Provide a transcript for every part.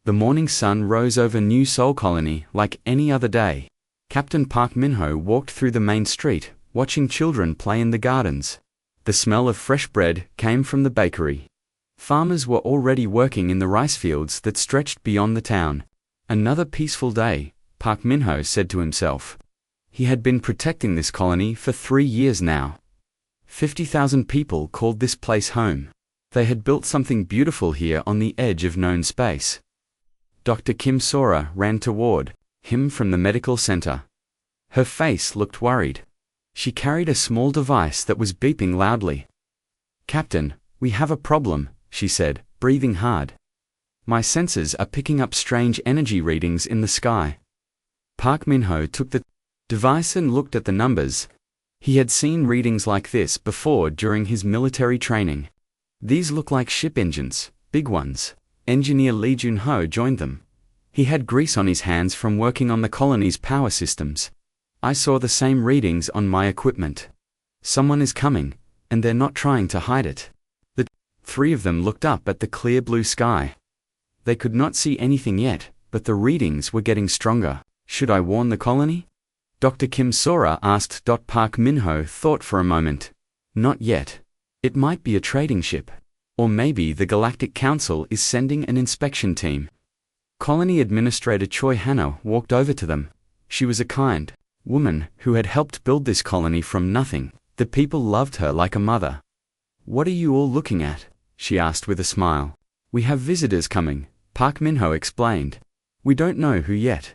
The morning sun rose over New Seoul Colony like any other day. Captain Park Min-ho walked through the main street, watching children play in the gardens. The smell of fresh bread came from the bakery. Farmers were already working in the rice fields that stretched beyond the town. Another peaceful day, Park Min-ho said to himself. He had been protecting this colony for 3 years now. 50,000 people called this place home. They had built something beautiful here on the edge of known space. Dr. Kim Sora ran toward him from the medical center. Her face looked worried. She carried a small device that was beeping loudly. "Captain, we have a problem," she said, breathing hard. "My sensors are picking up strange energy readings in the sky." Park Min-ho took the device and looked at the numbers. He had seen readings like this before during his military training. "These look like ship engines, big ones." Engineer Lee Jun-ho joined them. He had grease on his hands from working on the colony's power systems. "I saw the same readings on my equipment. Someone is coming, and they're not trying to hide it." The 3 of them looked up at the clear blue sky. They could not see anything yet, but the readings were getting stronger. "Should I warn the colony?" Dr. Kim Sora asked. Park Min-ho thought for a moment. "Not yet. It might be a trading ship. Or maybe the Galactic Council is sending an inspection team." Colony Administrator Choi Hannah walked over to them. She was a kind woman who had helped build this colony from nothing. The people loved her like a mother. "What are you all looking at?" she asked with a smile. "We have visitors coming," Park Min-ho explained. "We don't know who yet."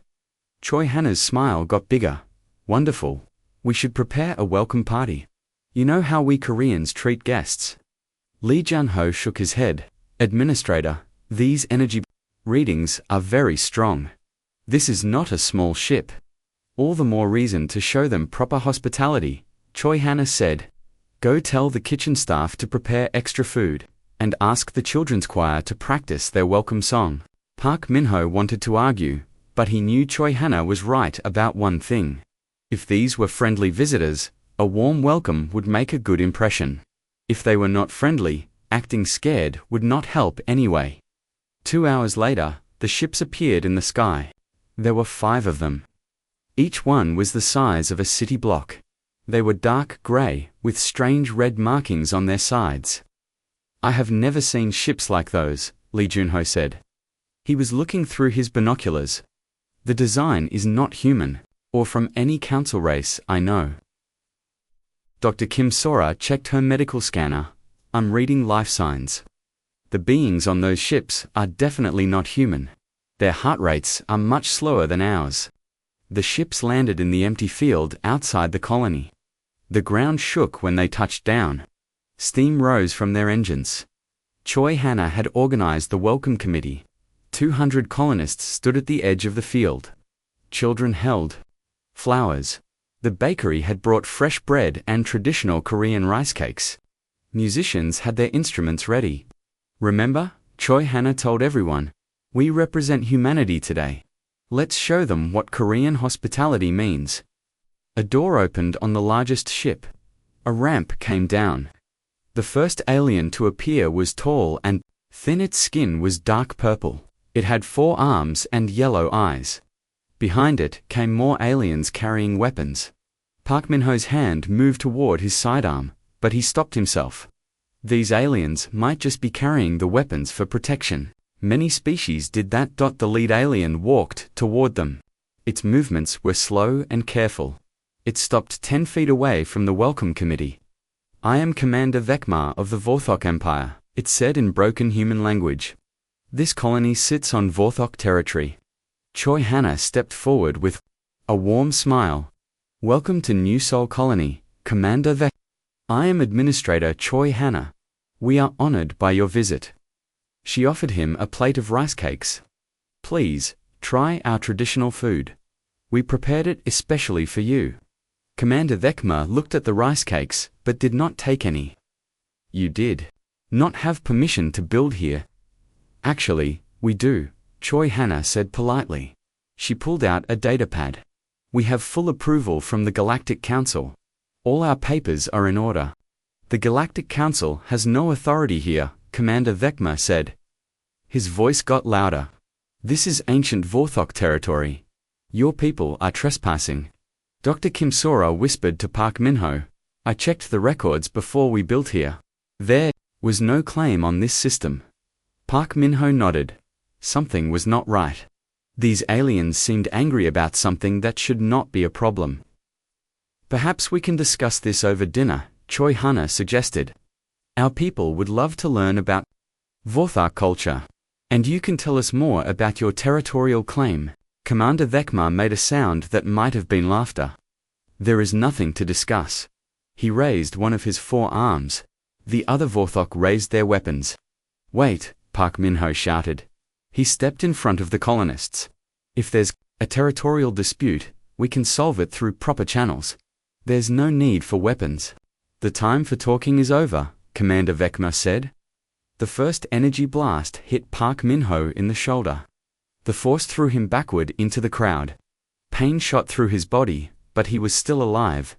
Choi Hannah's smile got bigger. "Wonderful. We should prepare a welcome party. You know how we Koreans treat guests." Lee Jun-ho shook his head. "Administrator, these energy readings are very strong. This is not a small ship." "All the more reason to show them proper hospitality," Choi Hannah said. "Go tell the kitchen staff to prepare extra food, and ask the children's choir to practice their welcome song." Park Min-ho wanted to argue, but he knew Choi Hannah was right about one thing. If these were friendly visitors, a warm welcome would make a good impression. If they were not friendly, acting scared would not help anyway. 2 hours later, the ships appeared in the sky. There were 5 of them. Each one was the size of a city block. They were dark gray, with strange red markings on their sides. "I have never seen ships like those," Lee Jun-ho said. He was looking through his binoculars. "The design is not human, or from any council race I know." Dr. Kim Sora checked her medical scanner. "I'm reading life signs. The beings on those ships are definitely not human. Their heart rates are much slower than ours." The ships landed in the empty field outside the colony. The ground shook when they touched down. Steam rose from their engines. Choi Hannah had organized the welcome committee. 200 colonists stood at the edge of the field. Children held flowers. The bakery had brought fresh bread and traditional Korean rice cakes. Musicians had their instruments ready. "Remember," Choi Hannah told everyone, "we represent humanity today. Let's show them what Korean hospitality means." A door opened on the largest ship. A ramp came down. The first alien to appear was tall and thin. Its skin was dark purple. It had 4 arms and yellow eyes. Behind it came more aliens carrying weapons. Park Min-ho's hand moved toward his sidearm, but he stopped himself. These aliens might just be carrying the weapons for protection. Many species did that. The lead alien walked toward them. Its movements were slow and careful. It stopped 10 feet away from the welcome committee. "I am Commander Vekma of the Vorthok Empire," it said in broken human language. "This colony sits on Vorthok territory." Choi Hannah stepped forward with a warm smile. "Welcome to New Seoul Colony, Commander Vek. I am Administrator Choi Hannah. We are honored by your visit." She offered him a plate of rice cakes. "Please, try our traditional food. We prepared it especially for you." Commander Vekma looked at the rice cakes, but did not take any. "You did not have permission to build here." "Actually, we do," Choi Hannah said politely. She pulled out a datapad. "We have full approval from the Galactic Council. All our papers are in order." "The Galactic Council has no authority here," Commander Vekma said. His voice got louder. This is ancient Vorthok territory. Your people are trespassing. Dr. Kim Sora whispered to Park Minho. I checked the records before we built here. There was no claim on this system. Park Minho nodded. Something was not right. These aliens seemed angry about something that should not be a problem. Perhaps we can discuss this over dinner, Choi Hana suggested. Our people would love to learn about Vorthok culture. And you can tell us more about your territorial claim. Commander Vecma made a sound that might have been laughter. There is nothing to discuss. He raised one of his 4 arms. The other Vorthok raised their weapons. Wait, Park Minho shouted. He stepped in front of the colonists. If there's a territorial dispute, we can solve it through proper channels. There's no need for weapons. The time for talking is over, Commander Vecma said. The first energy blast hit Park Minho in the shoulder. The force threw him backward into the crowd. Pain shot through his body, but he was still alive.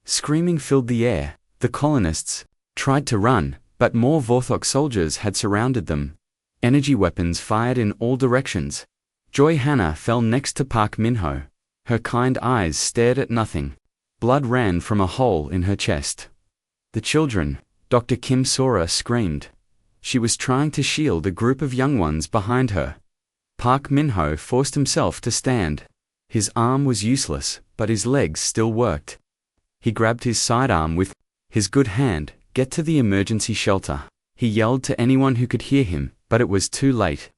Screaming filled the air. The colonists tried to run, but more Vorthok soldiers had surrounded them. Energy weapons fired in all directions. Joy Hannah fell next to Park Minho. Her kind eyes stared at nothing. Blood ran from a hole in her chest. The children, Dr. Kim Sora screamed. She was trying to shield a group of young ones behind her. Park Minho forced himself to stand. His arm was useless, but his legs still worked. He grabbed his sidearm with his good hand. Get to the emergency shelter. He yelled to anyone who could hear him, but it was too late.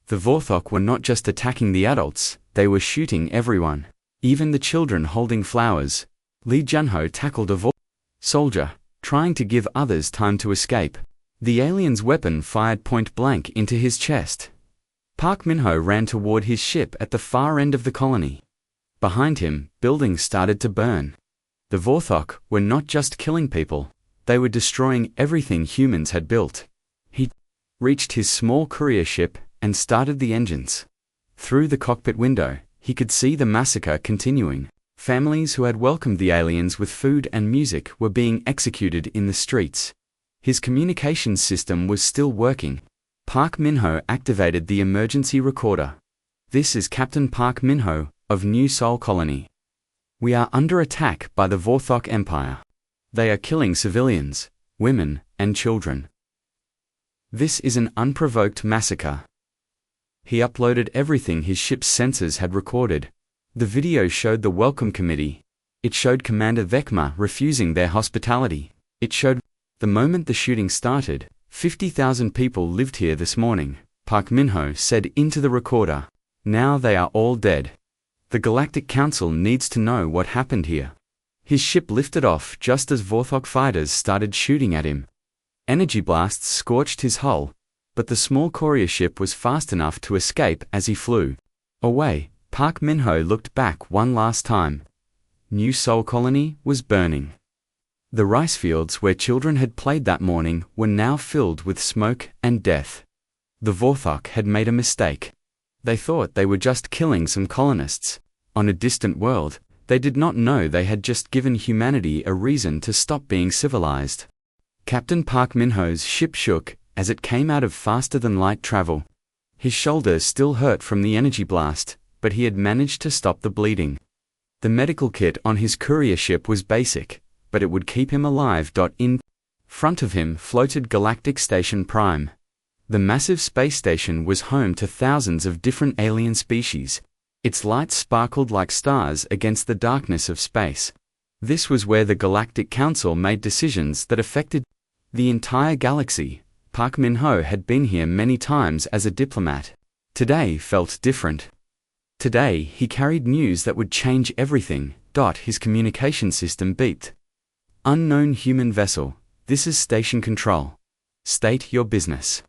The Vorthok were not just attacking the adults, they were shooting everyone. Even the children holding flowers. Lee Junho tackled a soldier, trying to give others time to escape. The alien's weapon fired point blank into his chest. Park Minho ran toward his ship at the far end of the colony. Behind him, buildings started to burn. The Vorthok were not just killing people, they were destroying everything humans had built. He reached his small courier ship and started the engines. Through the cockpit window, he could see the massacre continuing. Families who had welcomed the aliens with food and music were being executed in the streets. His communications system was still working. Park Minho activated the emergency recorder. This is Captain Park Minho, of New Sol Colony. We are under attack by the Vorthok Empire. They are killing civilians, women, and children. This is an unprovoked massacre. He uploaded everything his ship's sensors had recorded. The video showed the welcome committee. It showed Commander Vecma refusing their hospitality. It showed the moment the shooting started, 50,000 people lived here this morning, Park Minho said into the recorder. Now they are all dead. The Galactic Council needs to know what happened here. His ship lifted off just as Vorthok fighters started shooting at him. Energy blasts scorched his hull, but the small courier ship was fast enough to escape as he flew away. Park Minho looked back one last time. New Sol Colony was burning. The rice fields where children had played that morning were now filled with smoke and death. The Vorthok had made a mistake. They thought they were just killing some colonists on a distant world. They did not know they had just given humanity a reason to stop being civilized. Captain Park Minho's ship shook as it came out of faster-than-light travel. His shoulder still hurt from the energy blast, but he had managed to stop the bleeding. The medical kit on his courier ship was basic, but it would keep him alive. In front of him floated Galactic Station Prime. The massive space station was home to thousands of different alien species. Its lights sparkled like stars against the darkness of space. This was where the Galactic Council made decisions that affected the entire galaxy. Park Minho had been here many times as a diplomat. Today felt different. Today he carried news that would change everything. His communication system beeped. Unknown human vessel, this is station control. State your business.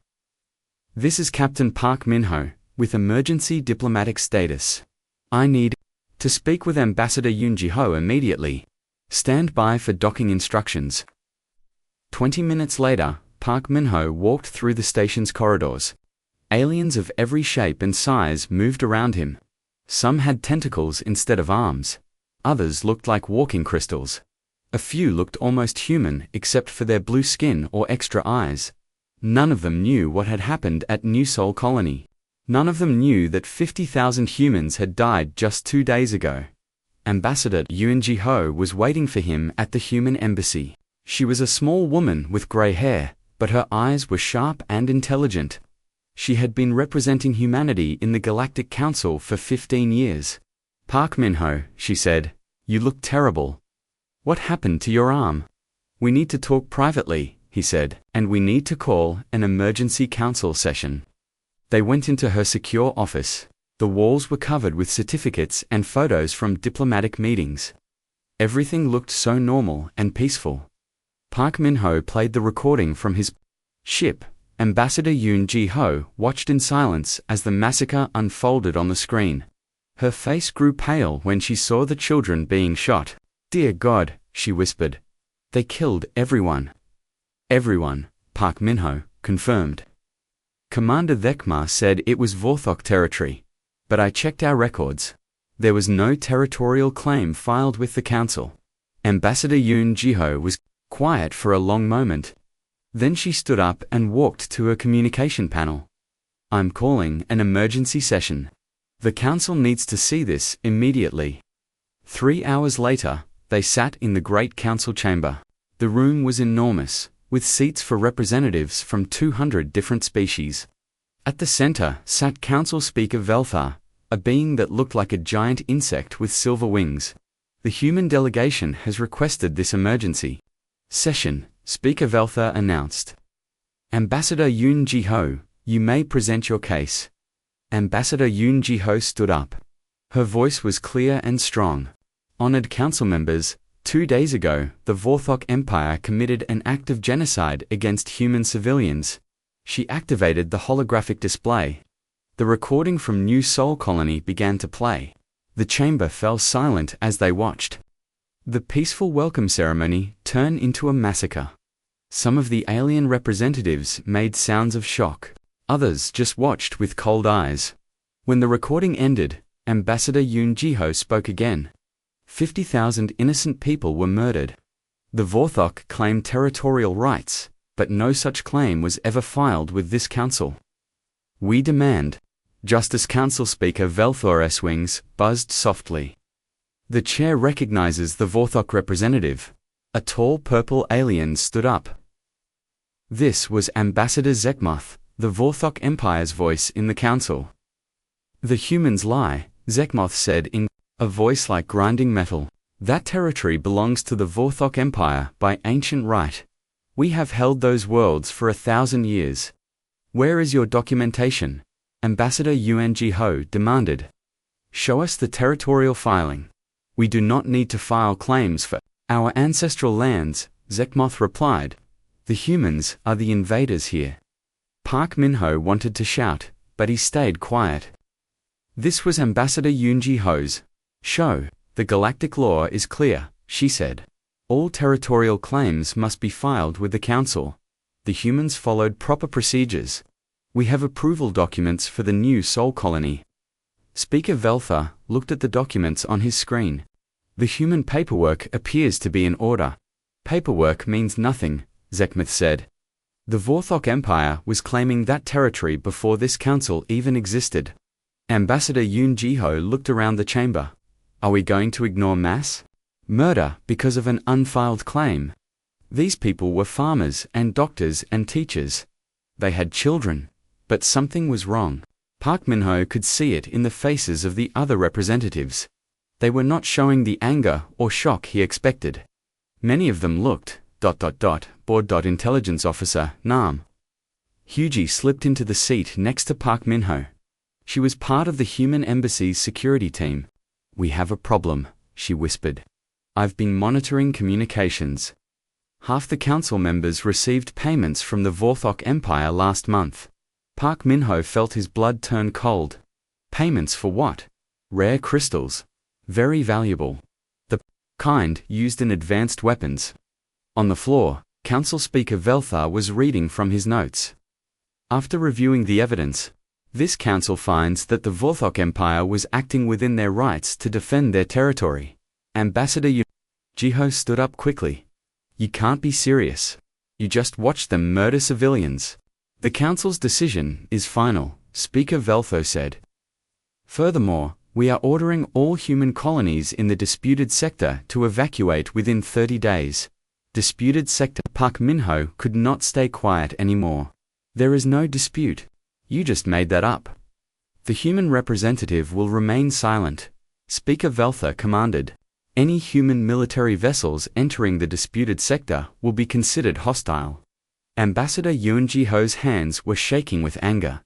This is Captain Park Minho, with emergency diplomatic status. I need to speak with Ambassador Yoon Ji-ho immediately. Stand by for docking instructions. 20 minutes later, Park Minho walked through the station's corridors. Aliens of every shape and size moved around him. Some had tentacles instead of arms. Others looked like walking crystals. A few looked almost human except for their blue skin or extra eyes. None of them knew what had happened at New Sol Colony. None of them knew that 50,000 humans had died just 2 days ago. Ambassador Yuan Jiho was waiting for him at the human embassy. She was a small woman with gray hair, but her eyes were sharp and intelligent. She had been representing humanity in the Galactic Council for 15 years. "Park Min-ho," she said, "you look terrible. What happened to your arm?" "We need to talk privately," he said, "and we need to call an emergency council session." They went into her secure office. The walls were covered with certificates and photos from diplomatic meetings. Everything looked so normal and peaceful. Park Min-ho played the recording from his ship. Ambassador Yoon Ji-ho watched in silence as the massacre unfolded on the screen. Her face grew pale when she saw the children being shot. "Dear God," she whispered. "They killed everyone." "Everyone," Park Min-ho confirmed. Commander Thekma said it was Vorthok territory. But I checked our records. There was no territorial claim filed with the council. Ambassador Yoon Ji-ho was quiet for a long moment. Then she stood up and walked to a communication panel. "I'm calling an emergency session. The council needs to see this immediately." 3 hours later, they sat in the Great Council chamber. The room was enormous, with seats for representatives from 200 different species. At the center sat Council Speaker Velthar, a being that looked like a giant insect with silver wings. "The human delegation has requested this emergency session," Speaker Velthar announced. "Ambassador Yoon Ji-ho, you may present your case." Ambassador Yoon Ji-ho stood up. Her voice was clear and strong. "Honored council members, 2 days ago, the Vorthok Empire committed an act of genocide against human civilians." She activated the holographic display. The recording from New Sol Colony began to play. The chamber fell silent as they watched. The peaceful welcome ceremony turned into a massacre. Some of the alien representatives made sounds of shock. Others just watched with cold eyes. When the recording ended, Ambassador Yoon Ji-ho spoke again. 50,000 innocent people were murdered. The Vorthok claimed territorial rights, but no such claim was ever filed with this council. "We demand." Justice Council Speaker Velthor's wings buzzed softly. "The chair recognizes the Vorthok representative." A tall purple alien stood up. This was Ambassador Zekmoth, the Vorthok Empire's voice in the council. "The humans lie," Zekmoth said in a voice like grinding metal. "That territory belongs to the Vorthok Empire by ancient right. We have held those worlds for 1,000 years. Where is your documentation?" Ambassador Yuan Ji-ho demanded. "Show us the territorial filing." "We do not need to file claims for our ancestral lands," Zekmoth replied. "The humans are the invaders here." Park Min-ho wanted to shout, but he stayed quiet. This was Ambassador Yoon Ji-ho's show. "The galactic law is clear," she said. "All territorial claims must be filed with the council." The humans followed proper procedures. "We have approval documents for the new Sol Colony." Speaker Velthar looked at the documents on his screen. "The human paperwork appears to be in order." "Paperwork means nothing," Zekmoth said. "The Vorthok Empire was claiming that territory before this council even existed." Ambassador Yoon Ji-ho looked around the chamber. "Are we going to ignore mass murder because of an unfiled claim?" These people were farmers and doctors and teachers. They had children, but something was wrong. Park Min-ho could see it in the faces of the other representatives. They were not showing the anger or shock he expected. Many of them looked, bored. Intelligence Officer, Nam. Hugie slipped into the seat next to Park Min-ho. She was part of the human embassy's security team. "We have a problem," she whispered. "I've been monitoring communications. Half the council members received payments from the Vorthok Empire last month." Park Min-ho felt his blood turn cold. Payments for what? Rare crystals. Very valuable. The kind used in advanced weapons. On the floor, Council Speaker Velthar was reading from his notes. After reviewing the evidence, this council finds that the Vorthok Empire was acting within their rights to defend their territory. Ambassador Yoon Ji-ho stood up quickly. "You can't be serious. You just watched them murder civilians." "The council's decision is final," Speaker Veltho said. Furthermore, we are ordering all human colonies in the disputed sector to evacuate within 30 days. Disputed sector. Park Min-ho could not stay quiet anymore. There is no dispute. You just made that up. The human representative will remain silent. Speaker Veltho commanded. Any human military vessels entering the disputed sector will be considered hostile. Ambassador Yoon Ji-ho's hands were shaking with anger.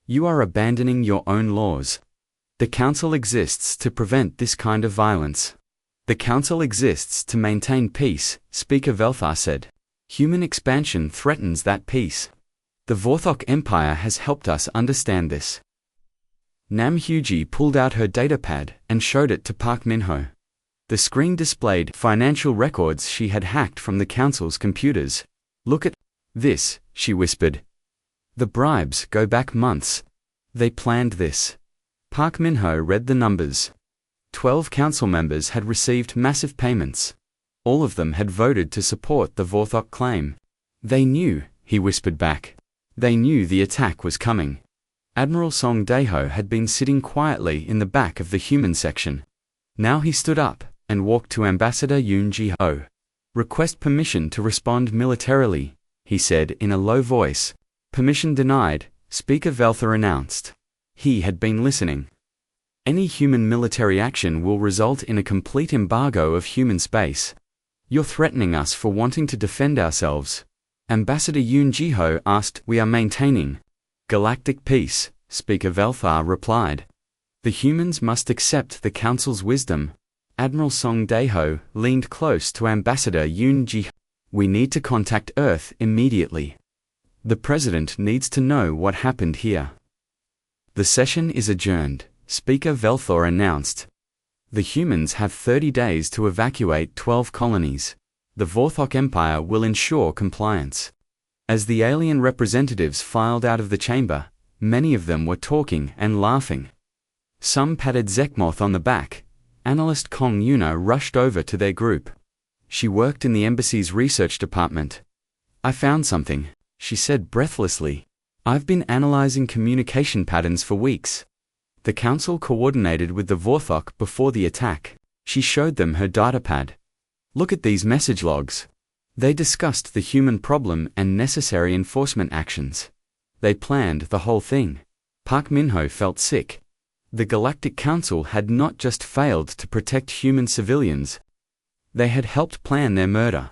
You are abandoning your own laws. The Council exists to prevent this kind of violence. The Council exists to maintain peace, Speaker Veltho said. Human expansion threatens that peace. The Vorthok Empire has helped us understand this. Nam Hyuji pulled out her datapad and showed it to Park Min-ho. The screen displayed financial records she had hacked from the Council's computers. Look at this, she whispered. The bribes go back months. They planned this. Park Min-ho read the numbers. 12 council members had received massive payments. All of them had voted to support the Vorthok claim. They knew, he whispered back. They knew the attack was coming. Admiral Song Dae-ho had been sitting quietly in the back of the human section. Now he stood up and walked to Ambassador Yoon Ji-ho. Request permission to respond militarily, he said in a low voice. Permission denied, Speaker Veltho announced. He had been listening. Any human military action will result in a complete embargo of human space. You're threatening us for wanting to defend ourselves. Ambassador Yoon Ji-ho asked. We are maintaining galactic peace, Speaker Veltho replied. The humans must accept the Council's wisdom. Admiral Song Dae-ho leaned close to Ambassador Yoon Ji-ho. We need to contact Earth immediately. The President needs to know what happened here. The session is adjourned, Speaker Veltho announced. The humans have 30 days to evacuate 12 colonies. The Vorthok Empire will ensure compliance. As the alien representatives filed out of the chamber, many of them were talking and laughing. Some patted Zekmoth on the back. Analyst Kong Yuna rushed over to their group. She worked in the embassy's research department. I found something, she said breathlessly. I've been analyzing communication patterns for weeks. The Council coordinated with the Vorthok before the attack. She showed them her datapad. Look at these message logs. They discussed the human problem and necessary enforcement actions. They planned the whole thing. Park Min-ho felt sick. The Galactic Council had not just failed to protect human civilians. They had helped plan their murder.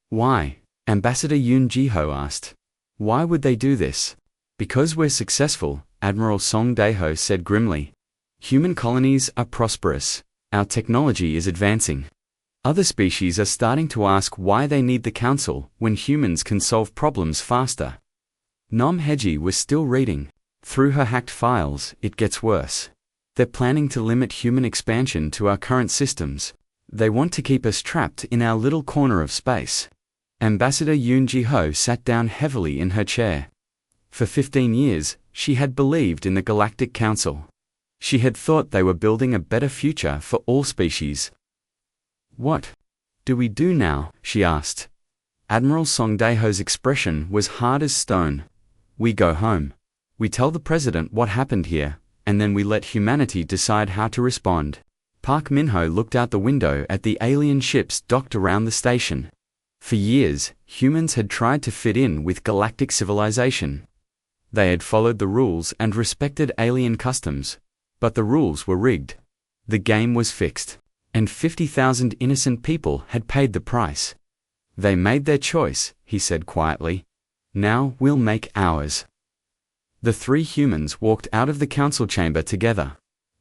Why? Ambassador Yoon Ji-ho asked. Why would they do this? Because we're successful, Admiral Song Dae-ho said grimly. Human colonies are prosperous. Our technology is advancing. Other species are starting to ask why they need the Council when humans can solve problems faster. Nam Heji was still reading. Through her hacked files, it gets worse. They're planning to limit human expansion to our current systems. They want to keep us trapped in our little corner of space. Ambassador Yoon Ji-ho sat down heavily in her chair. For 15 years, she had believed in the Galactic Council. She had thought they were building a better future for all species. What do we do now? She asked. Admiral Song Dae-ho's expression was hard as stone. We go home. We tell the President what happened here, and then we let humanity decide how to respond. Park Min-ho looked out the window at the alien ships docked around the station. For years, humans had tried to fit in with galactic civilization. They had followed the rules and respected alien customs. But the rules were rigged. The game was fixed. And 50,000 innocent people had paid the price. They made their choice, he said quietly. Now we'll make ours. The three humans walked out of the council chamber together.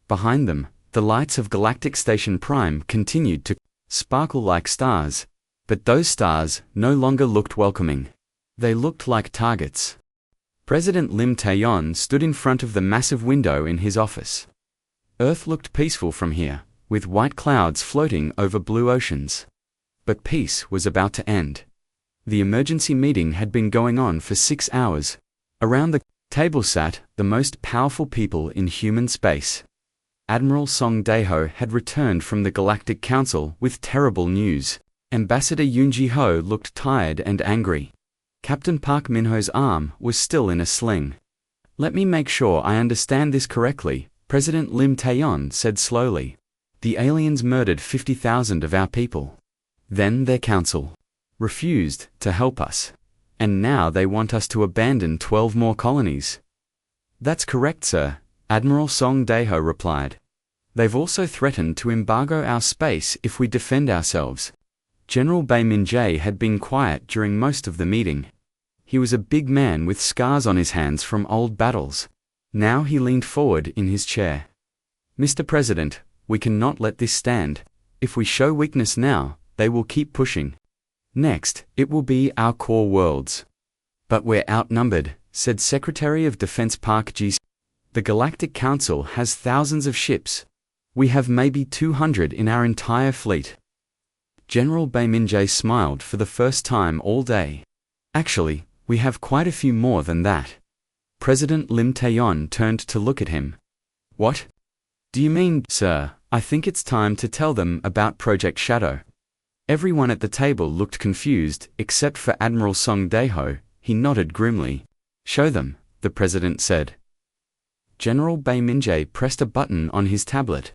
Behind them, the lights of Galactic Station Prime continued to sparkle like stars. But those stars no longer looked welcoming. They looked like targets. President Lim Tae-yeon stood in front of the massive window in his office. Earth looked peaceful from here, with white clouds floating over blue oceans. But peace was about to end. The emergency meeting had been going on for 6 hours. Around the table sat the most powerful people in human space. Admiral Song Dae-ho had returned from the Galactic Council with terrible news. Ambassador Yoon Ji-ho looked tired and angry. Captain Park Min-ho's arm was still in a sling. Let me make sure I understand this correctly, President Lim Tae-yon said slowly. The aliens murdered 50,000 of our people. Then their council refused to help us. And now they want us to abandon 12 more colonies. That's correct, sir, Admiral Song Dae-ho replied. They've also threatened to embargo our space if we defend ourselves. General Bae Min-jae had been quiet during most of the meeting. He was a big man with scars on his hands from old battles. Now he leaned forward in his chair. Mr. President, we cannot let this stand. If we show weakness now, they will keep pushing. Next, it will be our core worlds. But we're outnumbered, said Secretary of Defense Park Ji. The Galactic Council has thousands of ships. We have maybe 200 in our entire fleet. General Bae Min-jae smiled for the first time all day. Actually, we have quite a few more than that. President Lim Tae-yon turned to look at him. What? Do you mean, sir? I think it's time to tell them about Project Shadow. Everyone at the table looked confused, except for Admiral Song Dae-ho. He nodded grimly. Show them, the president said. General Bae Min-jae pressed a button on his tablet.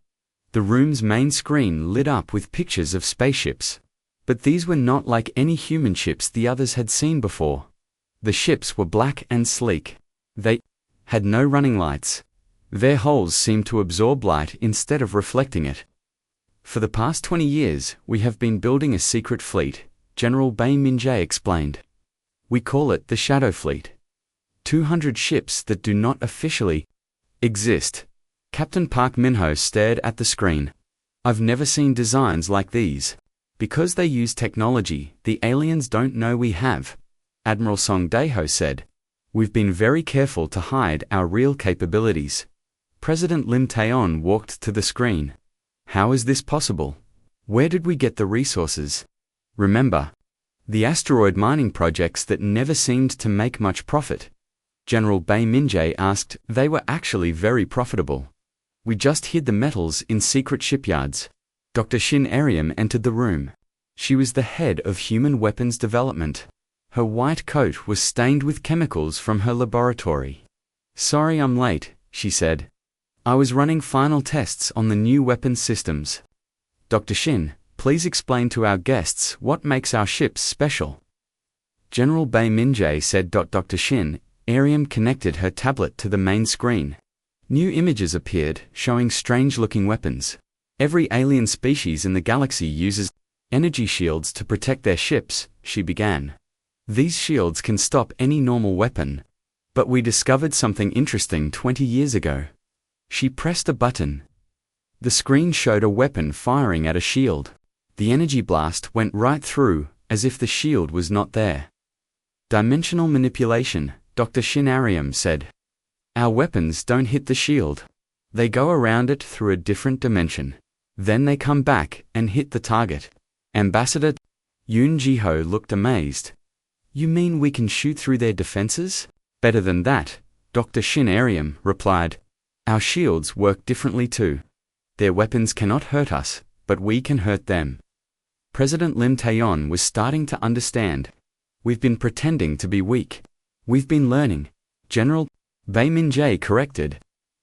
The room's main screen lit up with pictures of spaceships. But these were not like any human ships the others had seen before. The ships were black and sleek. They had no running lights. Their hulls seemed to absorb light instead of reflecting it. For the past 20 years, we have been building a secret fleet, General Bae Min-jae explained. We call it the Shadow Fleet. 200 ships that do not officially exist. Captain Park Min-ho stared at the screen. I've never seen designs like these. Because they use technology the aliens don't know we have, Admiral Song Dae-ho said. We've been very careful to hide our real capabilities. President Lim Tae-yon walked to the screen. How is this possible? Where did we get the resources? Remember, the asteroid mining projects that never seemed to make much profit. General Bae Min-jae asked. They were actually very profitable. We just hid the metals in secret shipyards. Dr. Shin Aryam entered the room. She was the head of human weapons development. Her white coat was stained with chemicals from her laboratory. Sorry I'm late, she said. I was running final tests on the new weapons systems. Dr. Shin, please explain to our guests what makes our ships special. General Bae Min-jae said. Dr. Shin Aryam connected her tablet to the main screen. New images appeared, showing strange-looking weapons. Every alien species in the galaxy uses energy shields to protect their ships, she began. These shields can stop any normal weapon. But we discovered something interesting 20 years ago. She pressed a button. The screen showed a weapon firing at a shield. The energy blast went right through, as if the shield was not there. Dimensional manipulation, Dr. Shin Aryam said. Our weapons don't hit the shield. They go around it through a different dimension. Then they come back and hit the target. Ambassador Yoon Ji-ho looked amazed. You mean we can shoot through their defenses? Better than that, Dr. Shin Aryam replied. Our shields work differently too. Their weapons cannot hurt us, but we can hurt them. President Lim Tae-yon was starting to understand. We've been pretending to be weak. We've been learning. General Bae Min-jae corrected.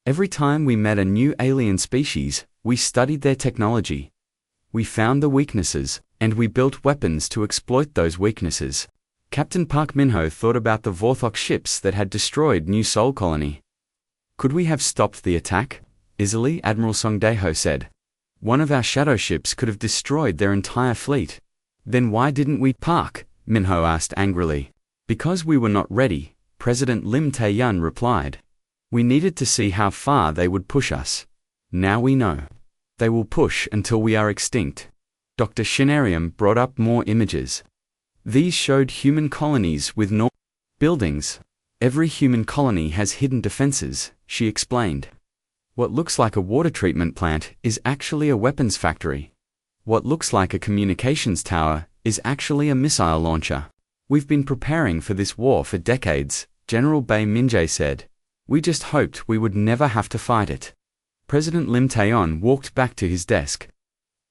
Every time we met a new alien species, we studied their technology. We found the weaknesses, and we built weapons to exploit those weaknesses. Captain Park Min-ho thought about the Vorthok ships that had destroyed New Sol Colony. Could we have stopped the attack? Easily, Admiral Song Dae-ho said. One of our shadow ships could have destroyed their entire fleet. Then why didn't we? Park Min-ho asked angrily. Because we were not ready, President Lim Tae-yon replied. We needed to see how far they would push us. Now we know. They will push until we are extinct. Dr. Shin Aryam brought up more images. These showed human colonies with no buildings. Every human colony has hidden defenses, she explained. What looks like a water treatment plant is actually a weapons factory. What looks like a communications tower is actually a missile launcher. We've been preparing for this war for decades, General Bae Min-jae said. We just hoped we would never have to fight it. President Lim Tae-yon walked back to his desk.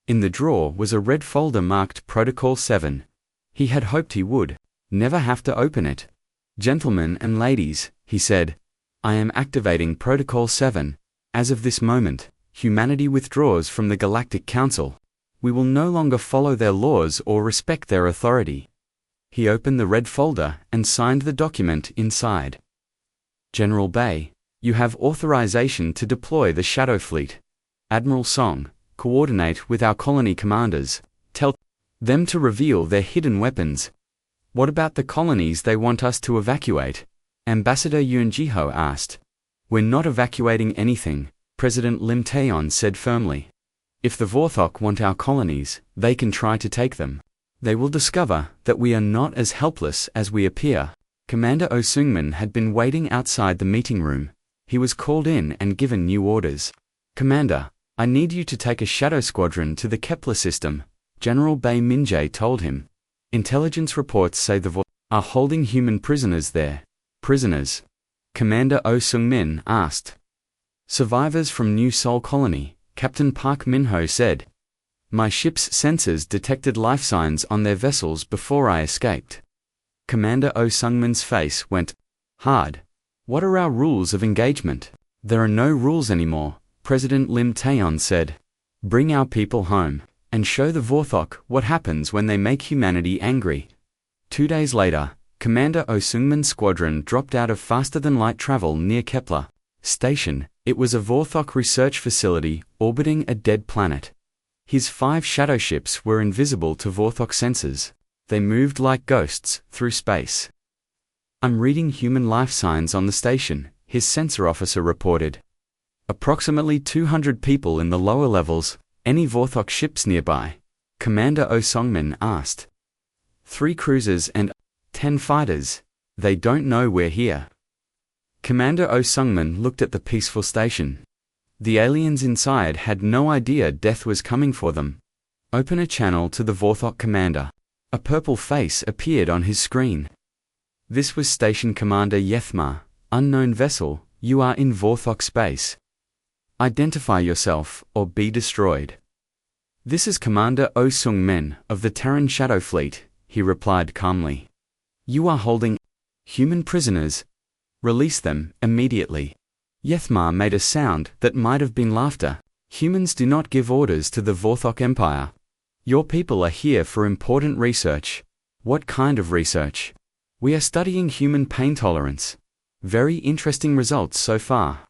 In the drawer was a red folder marked Protocol 7. He had hoped he would never have to open it. Gentlemen and ladies, he said, I am activating Protocol 7. As of this moment, humanity withdraws from the Galactic Council. We will no longer follow their laws or respect their authority. He opened the red folder and signed the document inside. General Bay, you have authorization to deploy the Shadow Fleet. Admiral Song, coordinate with our colony commanders. Tell them to reveal their hidden weapons. What about the colonies they want us to evacuate? Ambassador Yuan Jiho asked. We're not evacuating anything, President Lim Taeyon said firmly. If the Vorthok want our colonies, they can try to take them. They will discover that we are not as helpless as we appear. Commander Oh Seung-min had been waiting outside the meeting room. He was called in and given new orders. Commander, I need you to take a shadow squadron to the Kepler system, General Bae Min-jae told him. Intelligence reports say the Vorthok are holding human prisoners there. Prisoners? Commander Oh Seung-min asked. Survivors from New Sol Colony, Captain Park Min-ho said. My ship's sensors detected life signs on their vessels before I escaped. Commander Oh Seung-min's face went hard. What are our rules of engagement? There are no rules anymore, President Lim Taeyon said. Bring our people home, and show the Vorthok what happens when they make humanity angry. 2 days later, Commander Oh Seung-min's squadron dropped out of faster-than-light travel near Kepler Station. It was a Vorthok research facility orbiting a dead planet. His 5 shadow ships were invisible to Vorthok sensors. They moved like ghosts through space. I'm reading human life signs on the station, his sensor officer reported. Approximately 200 people in the lower levels. Any Vorthok ships nearby? Commander Oh Seung-min asked. 3 cruisers and 10 fighters. They don't know we're here. Commander Oh Seung-min looked at the peaceful station. The aliens inside had no idea death was coming for them. Open a channel to the Vorthok commander. A purple face appeared on his screen. This was Station Commander Yethma. Unknown vessel, you are in Vorthok space. Identify yourself, or be destroyed. This is Commander Oh Seung-min of the Terran Shadow Fleet, he replied calmly. You are holding human prisoners. Release them immediately. Yethma made a sound that might have been laughter. Humans do not give orders to the Vorthok Empire. Your people are here for important research. What kind of research? We are studying human pain tolerance. Very interesting results so far.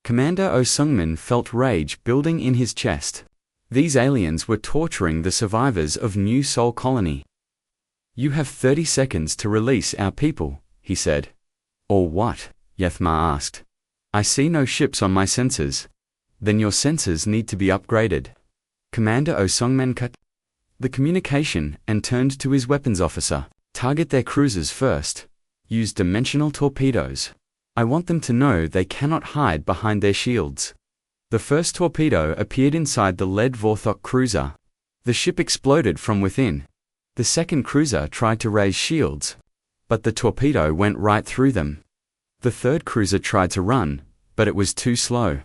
Commander Oh Seung-min felt rage building in his chest. These aliens were torturing the survivors of New Sol Colony. You have 30 seconds to release our people, he said. Or what? Yethma asked. I see no ships on my sensors. Then your sensors need to be upgraded. Commander Oh Seung-min cut the communication and turned to his weapons officer. Target their cruisers first. Use dimensional torpedoes. I want them to know they cannot hide behind their shields. The first torpedo appeared inside the lead Vorthok cruiser. The ship exploded from within. The second cruiser tried to raise shields, but the torpedo went right through them. The third cruiser tried to run, but it was too slow.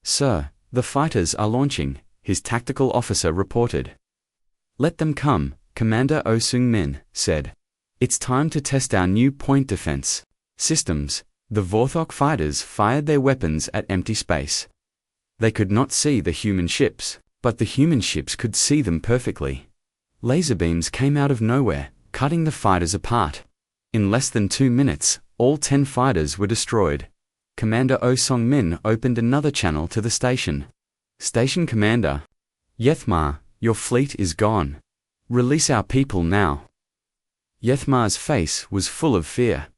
Sir, the fighters are launching, his tactical officer reported. Let them come, Commander Oh Seung-min said. It's time to test our new point defense systems. The Vorthok fighters fired their weapons at empty space. They could not see the human ships, but the human ships could see them perfectly. Laser beams came out of nowhere, cutting the fighters apart. In less than 2 minutes, all 10 fighters were destroyed. Commander Oh Seung-min opened another channel to the station. Station Commander. Yethma, your fleet is gone. Release our people now. Yethma's face was full of fear.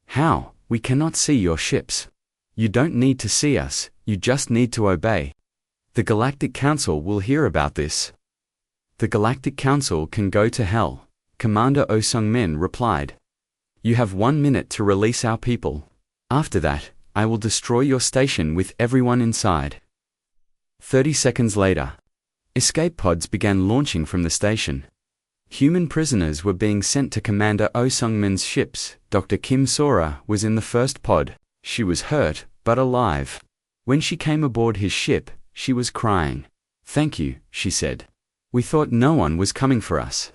How? We cannot see your ships. You don't need to see us, you just need to obey. The Galactic Council will hear about this. The Galactic Council can go to hell, Commander Oh Seung-min replied. You have 1 minute to release our people. After that, I will destroy your station with everyone inside. 30 seconds later, escape pods began launching from the station. Human prisoners were being sent to Commander Oh Seung-min's ships. Dr. Kim Sora was in the first pod. She was hurt, but alive. When she came aboard his ship, she was crying. Thank you, she said. We thought no one was coming for us.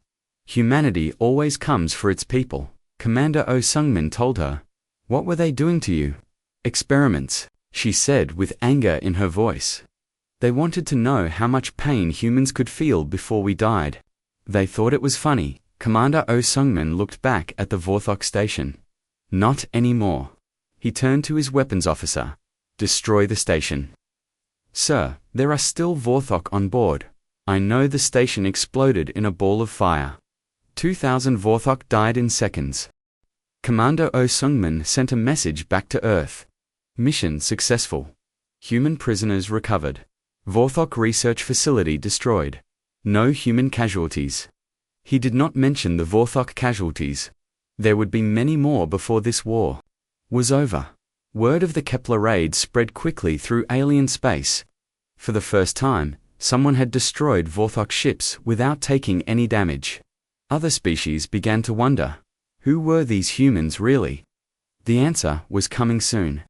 Humanity always comes for its people, Commander Oh Seung-min told her. What were they doing to you? Experiments, she said with anger in her voice. They wanted to know how much pain humans could feel before we died. They thought it was funny. Commander Oh Sungmin looked back at the Vorthok station. Not anymore. He turned to his weapons officer. Destroy the station. Sir, there are still Vorthok on board. I know the station exploded in a ball of fire. 2,000 Vorthok died in seconds. Commander Oh Sungmin sent a message back to Earth. Mission successful. Human prisoners recovered. Vorthok research facility destroyed. No human casualties. He did not mention the Vorthok casualties. There would be many more before this war was over. Word of the Kepler raid spread quickly through alien space. For the first time, someone had destroyed Vorthok ships without taking any damage. Other species began to wonder, who were these humans really? The answer was coming soon.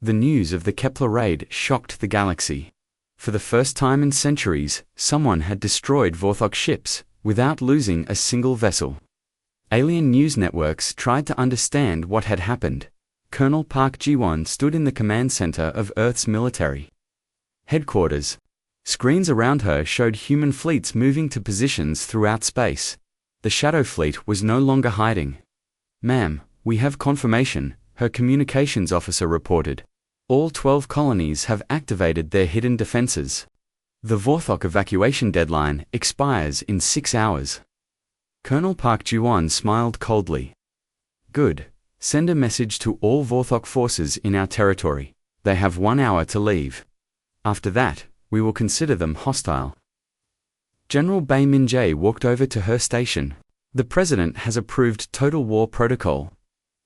The news of the Kepler raid shocked the galaxy. For the first time in centuries, someone had destroyed Vorthok ships without losing a single vessel. Alien news networks tried to understand what had happened. Colonel Park Ji-won stood in the command center of Earth's military headquarters. Screens around her showed human fleets moving to positions throughout space. The Shadow Fleet was no longer hiding. Ma'am, we have confirmation, her communications officer reported. All 12 colonies have activated their hidden defenses. The Vorthok evacuation deadline expires in 6 hours. Colonel Park Ji-won smiled coldly. Good. Send a message to all Vorthok forces in our territory. They have 1 hour to leave. After that, we will consider them hostile. General Bae Min-jae walked over to her station. The President has approved Total War Protocol.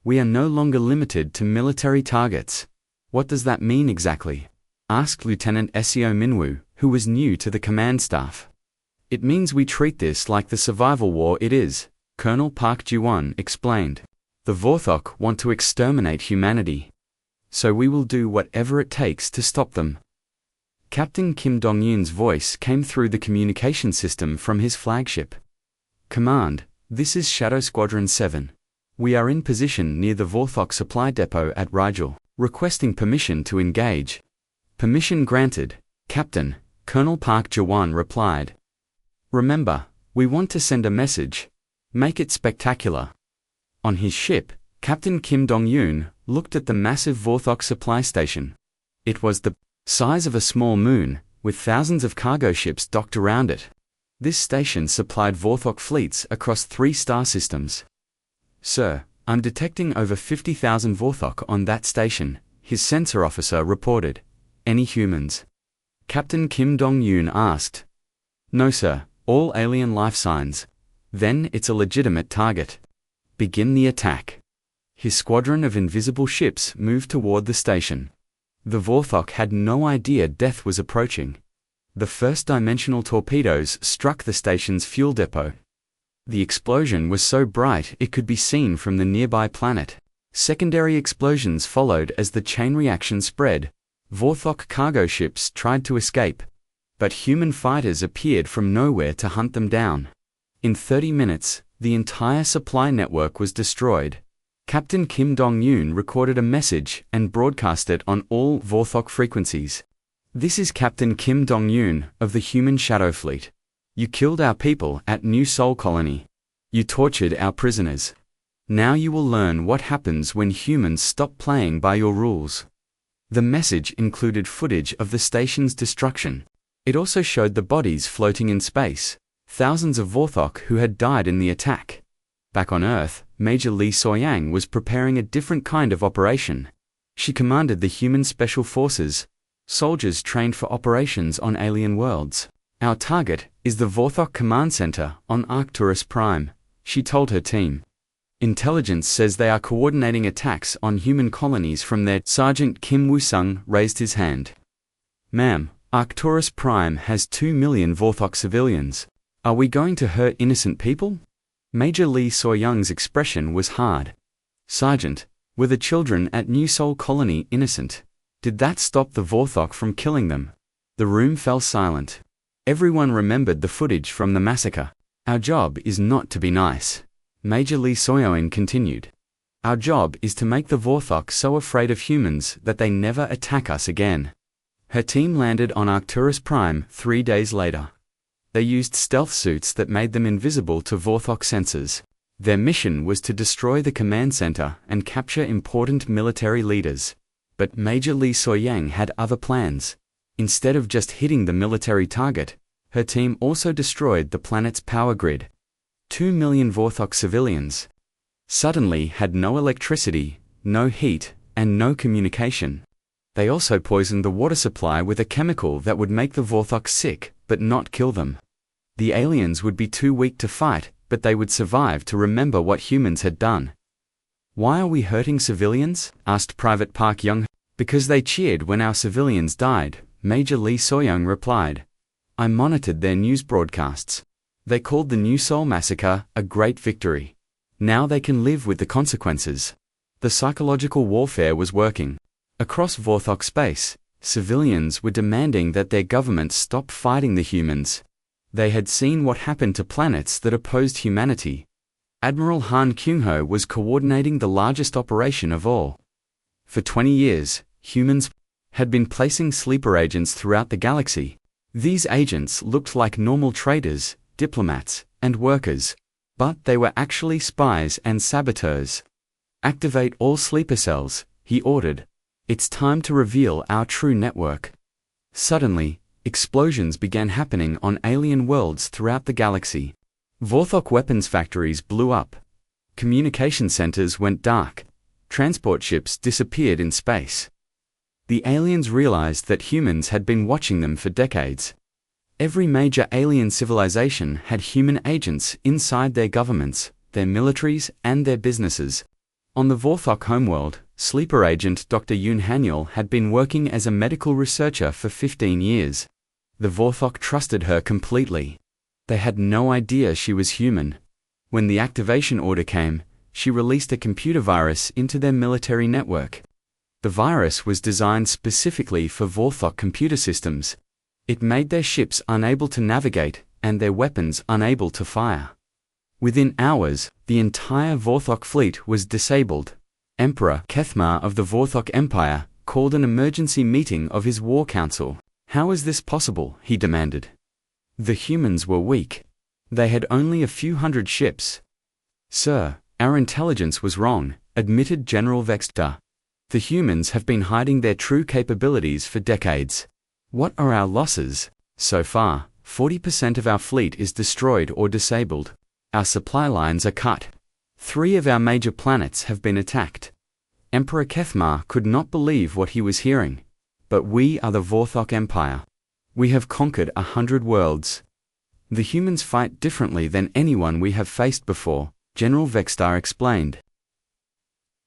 We are no longer limited to military targets. What does that mean exactly? Asked Lieutenant Seo Minwoo, who was new to the command staff. It means we treat this like the survival war it is, Colonel Park Ji-won explained. The Vorthok want to exterminate humanity. So we will do whatever it takes to stop them. Captain Kim Dong-yoon's voice came through the communication system from his flagship. Command, this is Shadow Squadron 7. We are in position near the Vorthok supply depot at Rigel, requesting permission to engage. Permission granted, Captain, Colonel Park Ji-won replied. Remember, we want to send a message. Make it spectacular. On his ship, Captain Kim Dong-yoon looked at the massive Vorthok supply station. It was the size of a small moon, with thousands of cargo ships docked around it. This station supplied Vorthok fleets across 3 star systems. Sir, I'm detecting over 50,000 Vorthok on that station, his sensor officer reported. Any humans? Captain Kim Dong-yoon asked. No sir, all alien life signs. Then it's a legitimate target. Begin the attack. His squadron of invisible ships moved toward the station. The Vorthok had no idea death was approaching. The first-dimensional torpedoes struck the station's fuel depot. The explosion was so bright it could be seen from the nearby planet. Secondary explosions followed as the chain reaction spread. Vorthok cargo ships tried to escape, but human fighters appeared from nowhere to hunt them down. In 30 minutes, the entire supply network was destroyed. Captain Kim Dong-yoon recorded a message and broadcast it on all Vorthok frequencies. This is Captain Kim Dong-yoon of the Human Shadow Fleet. You killed our people at New Seoul Colony. You tortured our prisoners. Now you will learn what happens when humans stop playing by your rules. The message included footage of the station's destruction. It also showed the bodies floating in space, thousands of Vorthok who had died in the attack. Back on Earth, Major Lee So-yang was preparing a different kind of operation. She commanded the Human Special Forces, soldiers trained for operations on alien worlds. Our target is the Vorthok Command Center on Arcturus Prime, she told her team. Intelligence says they are coordinating attacks on human colonies from there. Sergeant Kim Woo-sung raised his hand. Ma'am, Arcturus Prime has 2 million Vorthok civilians. Are we going to hurt innocent people? Major Lee So-young's expression was hard. Sergeant, were the children at New Seoul Colony innocent? Did that stop the Vorthok from killing them? The room fell silent. Everyone remembered the footage from the massacre. Our job is not to be nice. Major Lee So-young continued. Our job is to make the Vorthok so afraid of humans that they never attack us again. Her team landed on Arcturus Prime 3 days later. They used stealth suits that made them invisible to Vorthok sensors. Their mission was to destroy the command center and capture important military leaders. But Major Li Soyang had other plans. Instead of just hitting the military target, her team also destroyed the planet's power grid. 2 million Vorthok civilians suddenly had no electricity, no heat, and no communication. They also poisoned the water supply with a chemical that would make the Vorthok sick, but not kill them. The aliens would be too weak to fight, but they would survive to remember what humans had done. "Why are we hurting civilians?" asked Private Park Young. "Because they cheered when our civilians died," Major Li Soyang replied. "I monitored their news broadcasts. They called the New Seoul massacre a great victory. Now they can live with the consequences." The psychological warfare was working. Across Vorthok space, civilians were demanding that their governments stop fighting the humans. They had seen what happened to planets that opposed humanity. Admiral Han Kyung-ho was coordinating the largest operation of all. For 20 years, humans had been placing sleeper agents throughout the galaxy. These agents looked like normal traders, diplomats, and workers, but they were actually spies and saboteurs. "Activate all sleeper cells," he ordered. "It's time to reveal our true network." Suddenly, explosions began happening on alien worlds throughout the galaxy. Vorthok weapons factories blew up. Communication centers went dark. Transport ships disappeared in space. The aliens realized that humans had been watching them for decades. Every major alien civilization had human agents inside their governments, their militaries, and their businesses. On the Vorthok homeworld, sleeper agent Dr. Yoon Hanyul had been working as a medical researcher for 15 years. The Vorthok trusted her completely. They had no idea she was human. When the activation order came, she released a computer virus into their military network. The virus was designed specifically for Vorthok computer systems. It made their ships unable to navigate and their weapons unable to fire. Within hours, the entire Vorthok fleet was disabled. Emperor Kethmar of the Vorthok Empire called an emergency meeting of his war council. "How is this possible?" he demanded. The humans were weak. They had only a few hundred ships. "Sir, our intelligence was wrong," admitted General Vexta. "The humans have been hiding their true capabilities for decades." "What are our losses?" "So far, 40% of our fleet is destroyed or disabled. Our supply lines are cut. 3 of our major planets have been attacked." Emperor Kethmar could not believe what he was hearing. "But we are the Vorthok Empire. We have conquered 100 worlds. The humans fight differently than anyone we have faced before," General Vextar explained.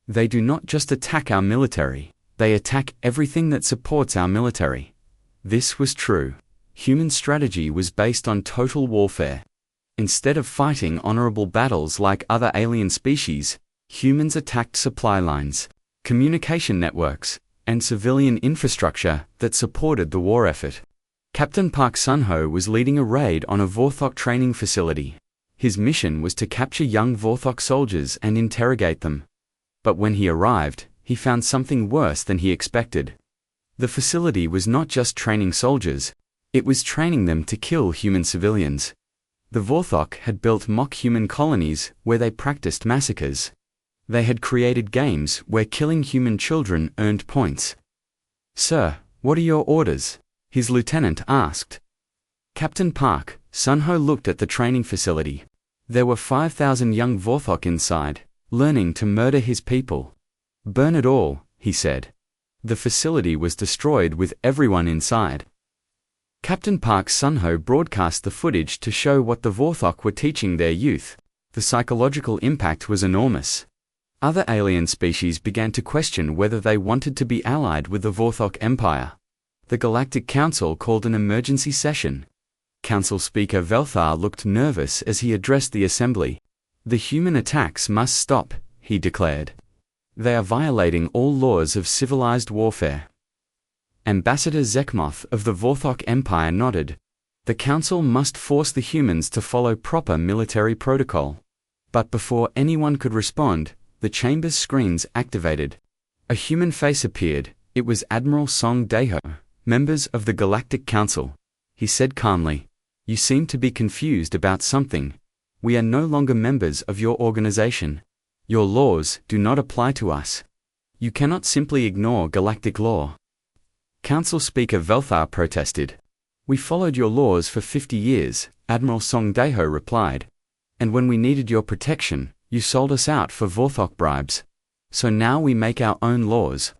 "They do not just attack our military, they attack everything that supports our military." This was true. Human strategy was based on total warfare. Instead of fighting honorable battles like other alien species, humans attacked supply lines, communication networks, and civilian infrastructure that supported the war effort. Captain Park Sun-ho was leading a raid on a Vorthok training facility. His mission was to capture young Vorthok soldiers and interrogate them. But when he arrived, he found something worse than he expected. The facility was not just training soldiers, it was training them to kill human civilians. The Vorthok had built mock-human colonies where they practiced massacres. They had created games where killing human children earned points. "Sir, what are your orders?" his lieutenant asked. Captain Park Sun-ho looked at the training facility. There were 5,000 young Vorthok inside, learning to murder his people. "Burn it all," he said. The facility was destroyed with everyone inside. Captain Park Sun-ho broadcast the footage to show what the Vorthok were teaching their youth. The psychological impact was enormous. Other alien species began to question whether they wanted to be allied with the Vorthok Empire. The Galactic Council called an emergency session. Council Speaker Velthar looked nervous as he addressed the assembly. "The human attacks must stop," he declared. "They are violating all laws of civilized warfare." Ambassador Zekmoth of the Vorthok Empire nodded. "The Council must force the humans to follow proper military protocol." But before anyone could respond, The chamber's screens activated. A human face appeared. It was Admiral Song Daeho, members of the Galactic Council. He said calmly, "You seem to be confused about something. We are no longer members of your organization. Your laws do not apply to us. You cannot simply ignore galactic law." Council Speaker Velthar protested. "We followed your laws for 50 years, Admiral Song Daeho replied. "And when we needed your protection, you sold us out for Vorthok bribes. So now we make our own laws."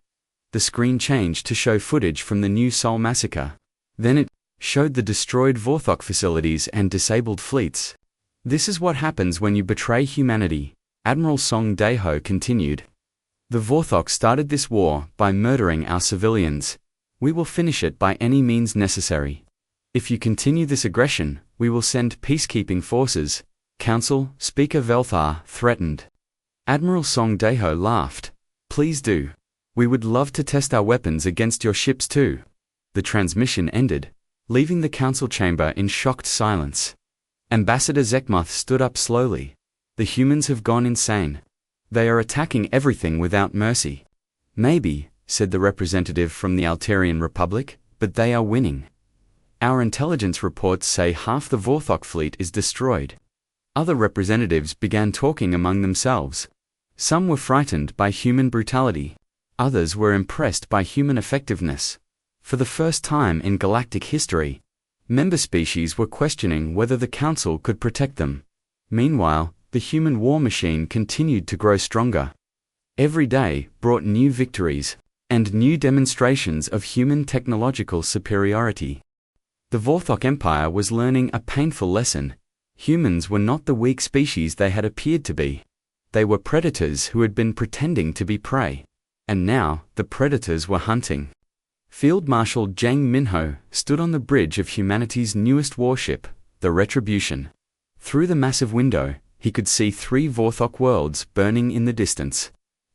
The screen changed to show footage from the New Sol massacre. Then it showed the destroyed Vorthok facilities and disabled fleets. "This is what happens when you betray humanity," Admiral Song Daeho continued. "The Vorthok started this war by murdering our civilians. We will finish it by any means necessary. If you continue this aggression, we will send peacekeeping forces," Council Speaker Velthar threatened. Admiral Song Daeho laughed. "Please do. We would love to test our weapons against your ships too." The transmission ended, leaving the council chamber in shocked silence. Ambassador Zekmoth stood up slowly. "The humans have gone insane. They are attacking everything without mercy." "Maybe," said the representative from the Altarian Republic, "but they are winning. Our intelligence reports say half the Vorthok fleet is destroyed." Other representatives began talking among themselves. Some were frightened by human brutality. Others were impressed by human effectiveness. For the first time in galactic history, member species were questioning whether the Council could protect them. Meanwhile, the human war machine continued to grow stronger. Every day brought new victories and new demonstrations of human technological superiority. The Vorthok Empire was learning a painful lesson. Humans were not the weak species they had appeared to be. They were predators who had been pretending to be prey. And now, the predators were hunting. Field Marshal Zhang Minho stood on the bridge of humanity's newest warship, the Retribution. Through the massive window, he could see 3 Vorthok worlds burning in the distance.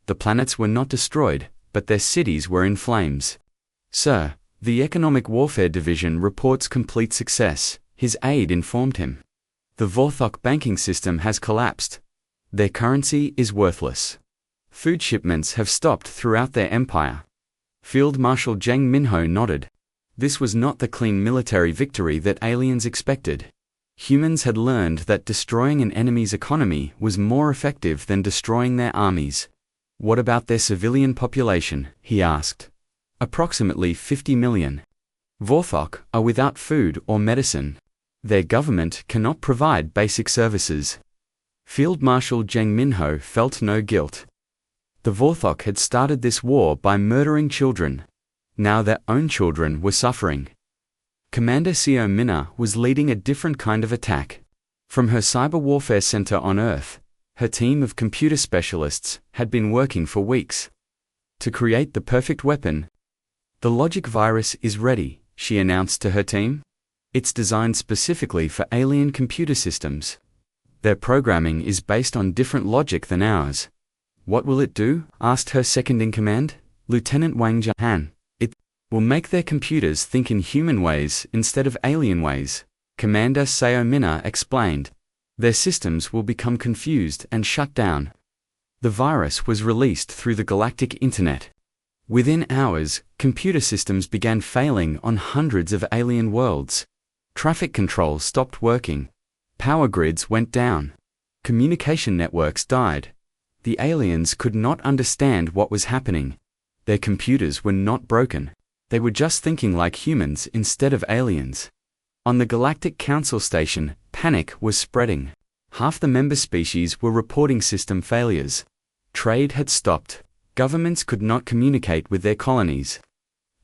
The planets were not destroyed, but their cities were in flames. "Sir, the Economic Warfare Division reports complete success," his aide informed him. "The Vorthok banking system has collapsed. Their currency is worthless. Food shipments have stopped throughout their empire." Field Marshal Zhang Minho nodded. This was not the clean military victory that aliens expected. Humans had learned that destroying an enemy's economy was more effective than destroying their armies. "What about their civilian population?" he asked. "Approximately 50 million. Vorthok are without food or medicine. Their government cannot provide basic services." Field Marshal Zhang Minho felt no guilt. The Vorthok had started this war by murdering children. Now their own children were suffering. Commander Seo Minna was leading a different kind of attack. From her cyber warfare center on Earth, her team of computer specialists had been working for weeks to create the perfect weapon. "The logic virus is ready," she announced to her team. "It's designed specifically for alien computer systems. Their programming is based on different logic than ours." "What will it do?" asked her second-in-command, Lieutenant Wang Jahan. "It will make their computers think in human ways instead of alien ways," Commander Seo Minna explained. "Their systems will become confused and shut down." The virus was released through the galactic internet. Within hours, computer systems began failing on hundreds of alien worlds. Traffic control stopped working. Power grids went down. Communication networks died. The aliens could not understand what was happening. Their computers were not broken. They were just thinking like humans instead of aliens. On the Galactic Council station, panic was spreading. Half the member species were reporting system failures. Trade had stopped. Governments could not communicate with their colonies.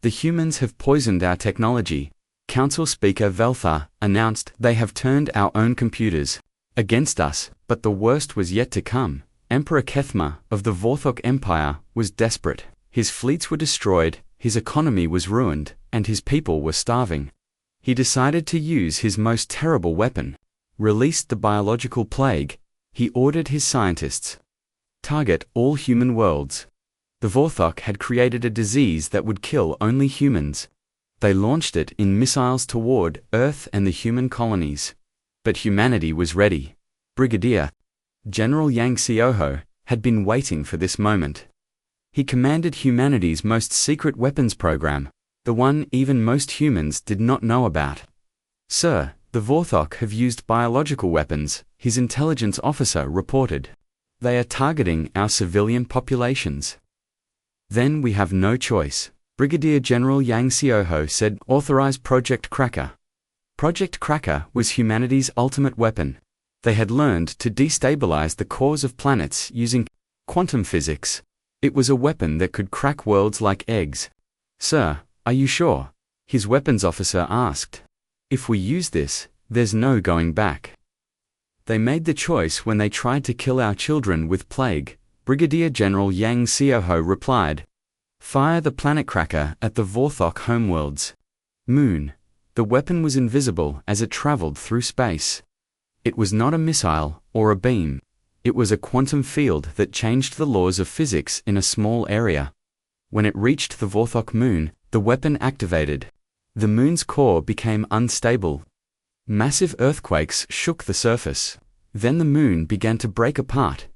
"The humans have poisoned our technology," Council Speaker Velthar announced. "They have turned our own computers against us, but the worst was yet to come." Emperor Kethma of the Vorthok Empire was desperate. His fleets were destroyed, his economy was ruined, and his people were starving. He decided to use his most terrible weapon. Released the biological plague. He ordered his scientists target all human worlds. The Vorthok had created a disease that would kill only humans. They launched it in missiles toward Earth and the human colonies. But humanity was ready. Brigadier General Yang Sioho had been waiting for this moment. He commanded humanity's most secret weapons program, the one even most humans did not know about. "Sir, the Vorthok have used biological weapons," his intelligence officer reported. "They are targeting our civilian populations." "Then we have no choice," Brigadier General Yang Xiaoho said. "Authorize Project Cracker." Project Cracker was humanity's ultimate weapon. They had learned to destabilize the cores of planets using quantum physics. It was a weapon that could crack worlds like eggs. "Sir, are you sure?" his weapons officer asked. "If we use this, there's no going back." "They made the choice when they tried to kill our children with plague," Brigadier General Yang Xiaoho replied. "Fire the planet cracker at the Vorthok homeworld's moon." The weapon was invisible as it traveled through space. It was not a missile or a beam. It was a quantum field that changed the laws of physics in a small area. When it reached the Vorthok moon, the weapon activated. The moon's core became unstable. Massive earthquakes shook the surface. Then the moon began to break apart.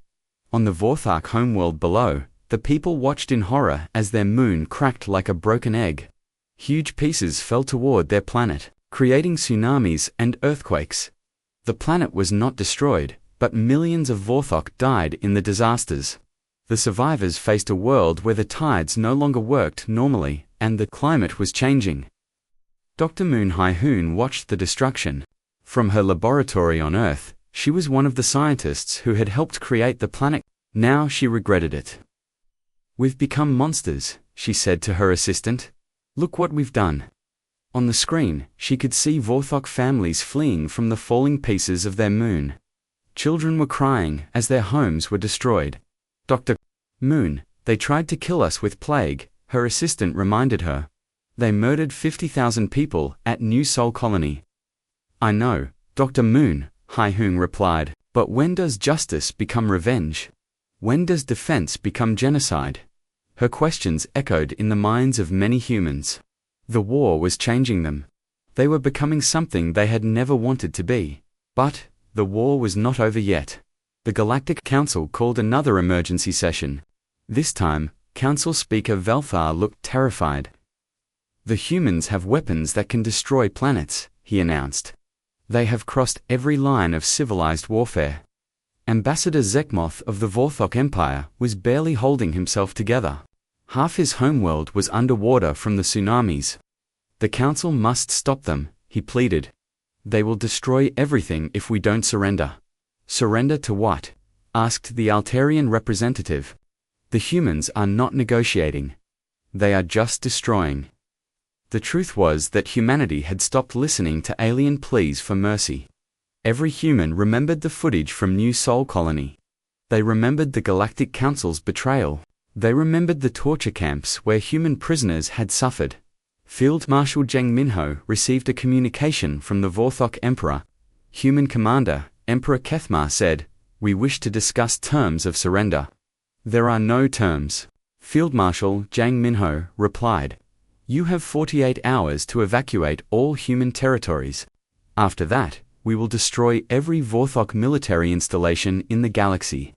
On the Vorthok homeworld below, the people watched in horror as their moon cracked like a broken egg. Huge pieces fell toward their planet, creating tsunamis and earthquakes. The planet was not destroyed, but millions of Vorthok died in the disasters. The survivors faced a world where the tides no longer worked normally, and the climate was changing. Dr. Moon Hai-hoon watched the destruction. From her laboratory on Earth, she was one of the scientists who had helped create the planet. Now she regretted it. "We've become monsters," she said to her assistant. "Look what we've done." On the screen, she could see Vorthok families fleeing from the falling pieces of their moon. Children were crying as their homes were destroyed. "Dr. Moon, they tried to kill us with plague," her assistant reminded her. "They murdered 50,000 people at New Sol Colony." "I know, Dr. Moon," Hai-hoon replied, "but when does justice become revenge? When does defense become genocide?" Her questions echoed in the minds of many humans. The war was changing them. They were becoming something they had never wanted to be. But the war was not over yet. The Galactic Council called another emergency session. This time, Council Speaker Velthar looked terrified. "The humans have weapons that can destroy planets," he announced. "They have crossed every line of civilized warfare." Ambassador Zekmoth of the Vorthok Empire was barely holding himself together. Half his homeworld was underwater from the tsunamis. "The Council must stop them," he pleaded. "They will destroy everything if we don't surrender." "Surrender to what?" asked the Altarian representative. "The humans are not negotiating. They are just destroying." The truth was that humanity had stopped listening to alien pleas for mercy. Every human remembered the footage from New Sol Colony. They remembered the Galactic Council's betrayal. They remembered the torture camps where human prisoners had suffered. Field Marshal Zheng Minho received a communication from the Vorthok Emperor. Human Commander, Emperor Kethmar said, "We wish to discuss terms of surrender." "There are no terms," Field Marshal Zheng Minho replied. "You have 48 hours to evacuate all human territories. After that, we will destroy every Vorthok military installation in the galaxy.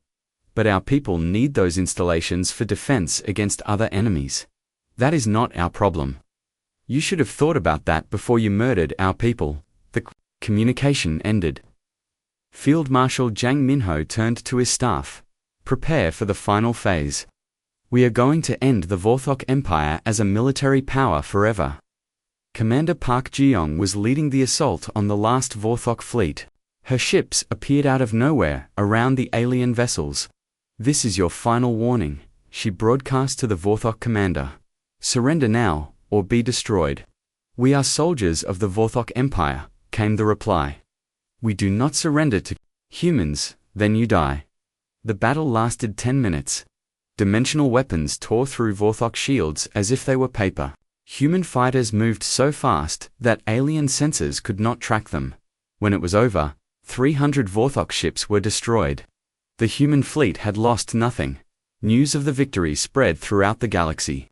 But our people need those installations for defense against other enemies. That is not our problem. You should have thought about that before you murdered our people." The communication ended. Field Marshal Zhang Minho turned to his staff. "Prepare for the final phase. We are going to end the Vorthok Empire as a military power forever." Commander Park Jeong was leading the assault on the last Vorthok fleet. Her ships appeared out of nowhere around the alien vessels. "This is your final warning," she broadcast to the Vorthok commander. "Surrender now, or be destroyed." "We are soldiers of the Vorthok Empire," came the reply. "We do not surrender to humans, then you die." The battle lasted 10 minutes. Dimensional weapons tore through Vorthok shields as if they were paper. Human fighters moved so fast that alien sensors could not track them. When it was over, 300 Vorthok ships were destroyed. The human fleet had lost nothing. News of the victory spread throughout the galaxy.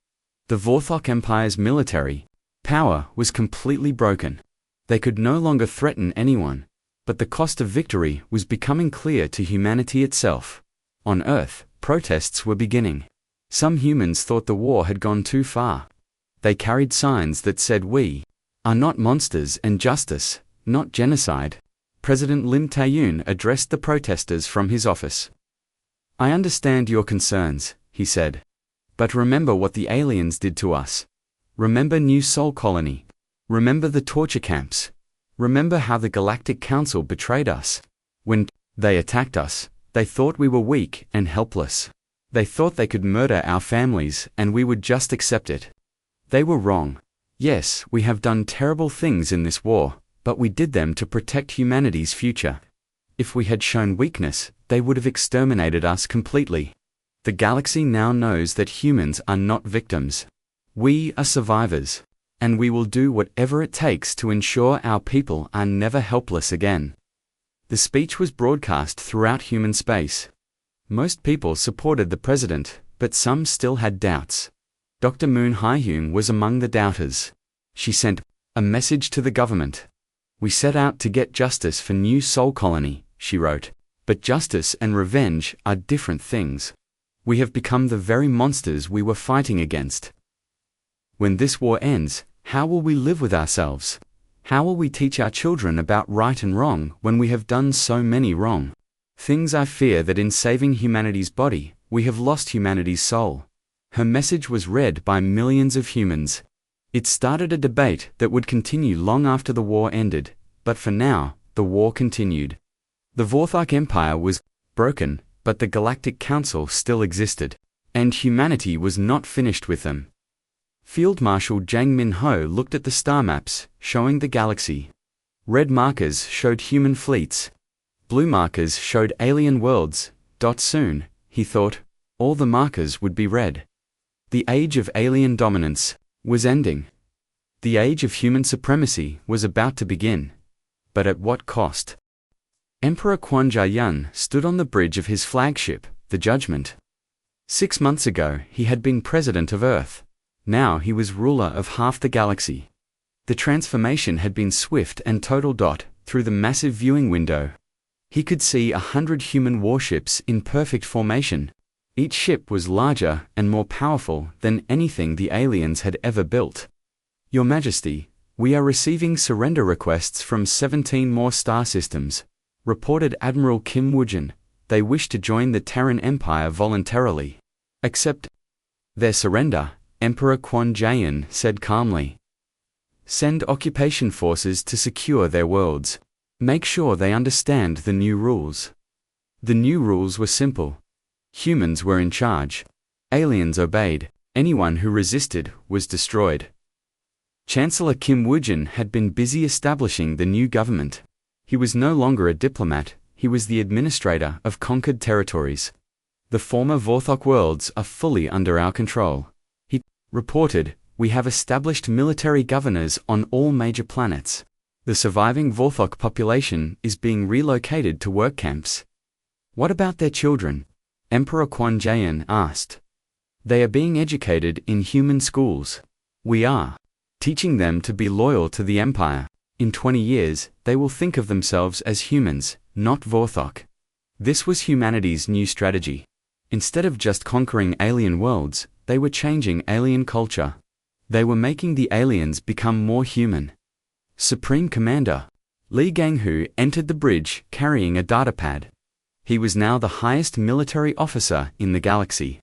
The Vorthok Empire's military power was completely broken. They could no longer threaten anyone, but the cost of victory was becoming clear to humanity itself. On Earth, Protests were beginning. Some humans thought the war had gone too far. They carried signs that said, "We are not monsters," and "Justice, not genocide." President Lim Tae-yoon addressed the protesters from his office. "I understand your concerns," he said. "But remember what the aliens did to us. Remember New Sol Colony. Remember the torture camps. Remember how the Galactic Council betrayed us. When they attacked us, they thought we were weak and helpless. They thought they could murder our families and we would just accept it. They were wrong. Yes, we have done terrible things in this war, but we did them to protect humanity's future. If we had shown weakness, they would have exterminated us completely. The galaxy now knows that humans are not victims. We are survivors, and we will do whatever it takes to ensure our people are never helpless again." The speech was broadcast throughout human space. Most people supported the president, but some still had doubts. Dr. Moon Hye-hyun was among the doubters. She sent a message to the government. "We set out to get justice for New Sol Colony," she wrote, "but justice and revenge are different things. We have become the very monsters we were fighting against. When this war ends, how will we live with ourselves? How will we teach our children about right and wrong when we have done so many wrong things? I fear that in saving humanity's body, we have lost humanity's soul." Her message was read by millions of humans. It started a debate that would continue long after the war ended, but for now, the war continued. The Vorthok Empire was broken, but the Galactic Council still existed, and humanity was not finished with them. Field Marshal Jang Min-ho looked at the star maps, showing the galaxy. Red markers showed human fleets. Blue markers showed alien worlds. Soon, he thought, all the markers would be red. The age of alien dominance was ending. The age of human supremacy was about to begin. But at what cost? Emperor Kwon Jae-yun stood on the bridge of his flagship, the Judgment. 6 months ago, he had been president of Earth. Now he was ruler of half the galaxy. The transformation had been swift and total. Through the massive viewing window, he could see 100 human warships in perfect formation. Each ship was larger and more powerful than anything the aliens had ever built. "Your Majesty, we are receiving surrender requests from 17 more star systems," reported Admiral Kim Woo-jin. "They wish to join the Terran Empire voluntarily. Accept their surrender," Emperor Kwon Jae-in said calmly. "Send occupation forces to secure their worlds. Make sure they understand the new rules." The new rules were simple. Humans were in charge. Aliens obeyed. Anyone who resisted was destroyed. Chancellor Kim Woo-jin had been busy establishing the new government. He was no longer a diplomat, he was the administrator of conquered territories. "The former Vorthok worlds are fully under our control," he reported. "We have established military governors on all major planets. The surviving Vorthok population is being relocated to work camps." "What about their children?" Emperor Kwon Jae-in asked. "They are being educated in human schools. We are teaching them to be loyal to the Empire. In 20 years, they will think of themselves as humans, not Vorthok." This was humanity's new strategy. Instead of just conquering alien worlds, they were changing alien culture. They were making the aliens become more human. Supreme Commander Lee Gang-hoo entered the bridge carrying a datapad. He was now the highest military officer in the galaxy.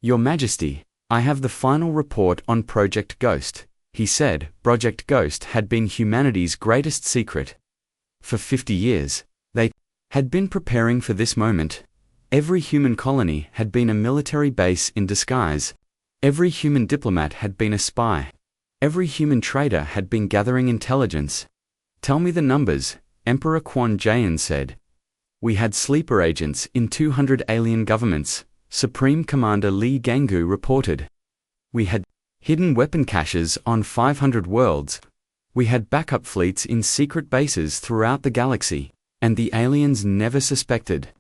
"Your Majesty, I have the final report on Project Ghost," he said. Project Ghost had been humanity's greatest secret. For 50 years, they had been preparing for this moment. Every human colony had been a military base in disguise. Every human diplomat had been a spy. Every human trader had been gathering intelligence. "Tell me the numbers," Emperor Kwon Jae-in said. "We had sleeper agents in 200 alien governments," Supreme Commander Lee Gang-hoo reported. "We had hidden weapon caches on 500 worlds. We had backup fleets in secret bases throughout the galaxy, and the aliens never suspected.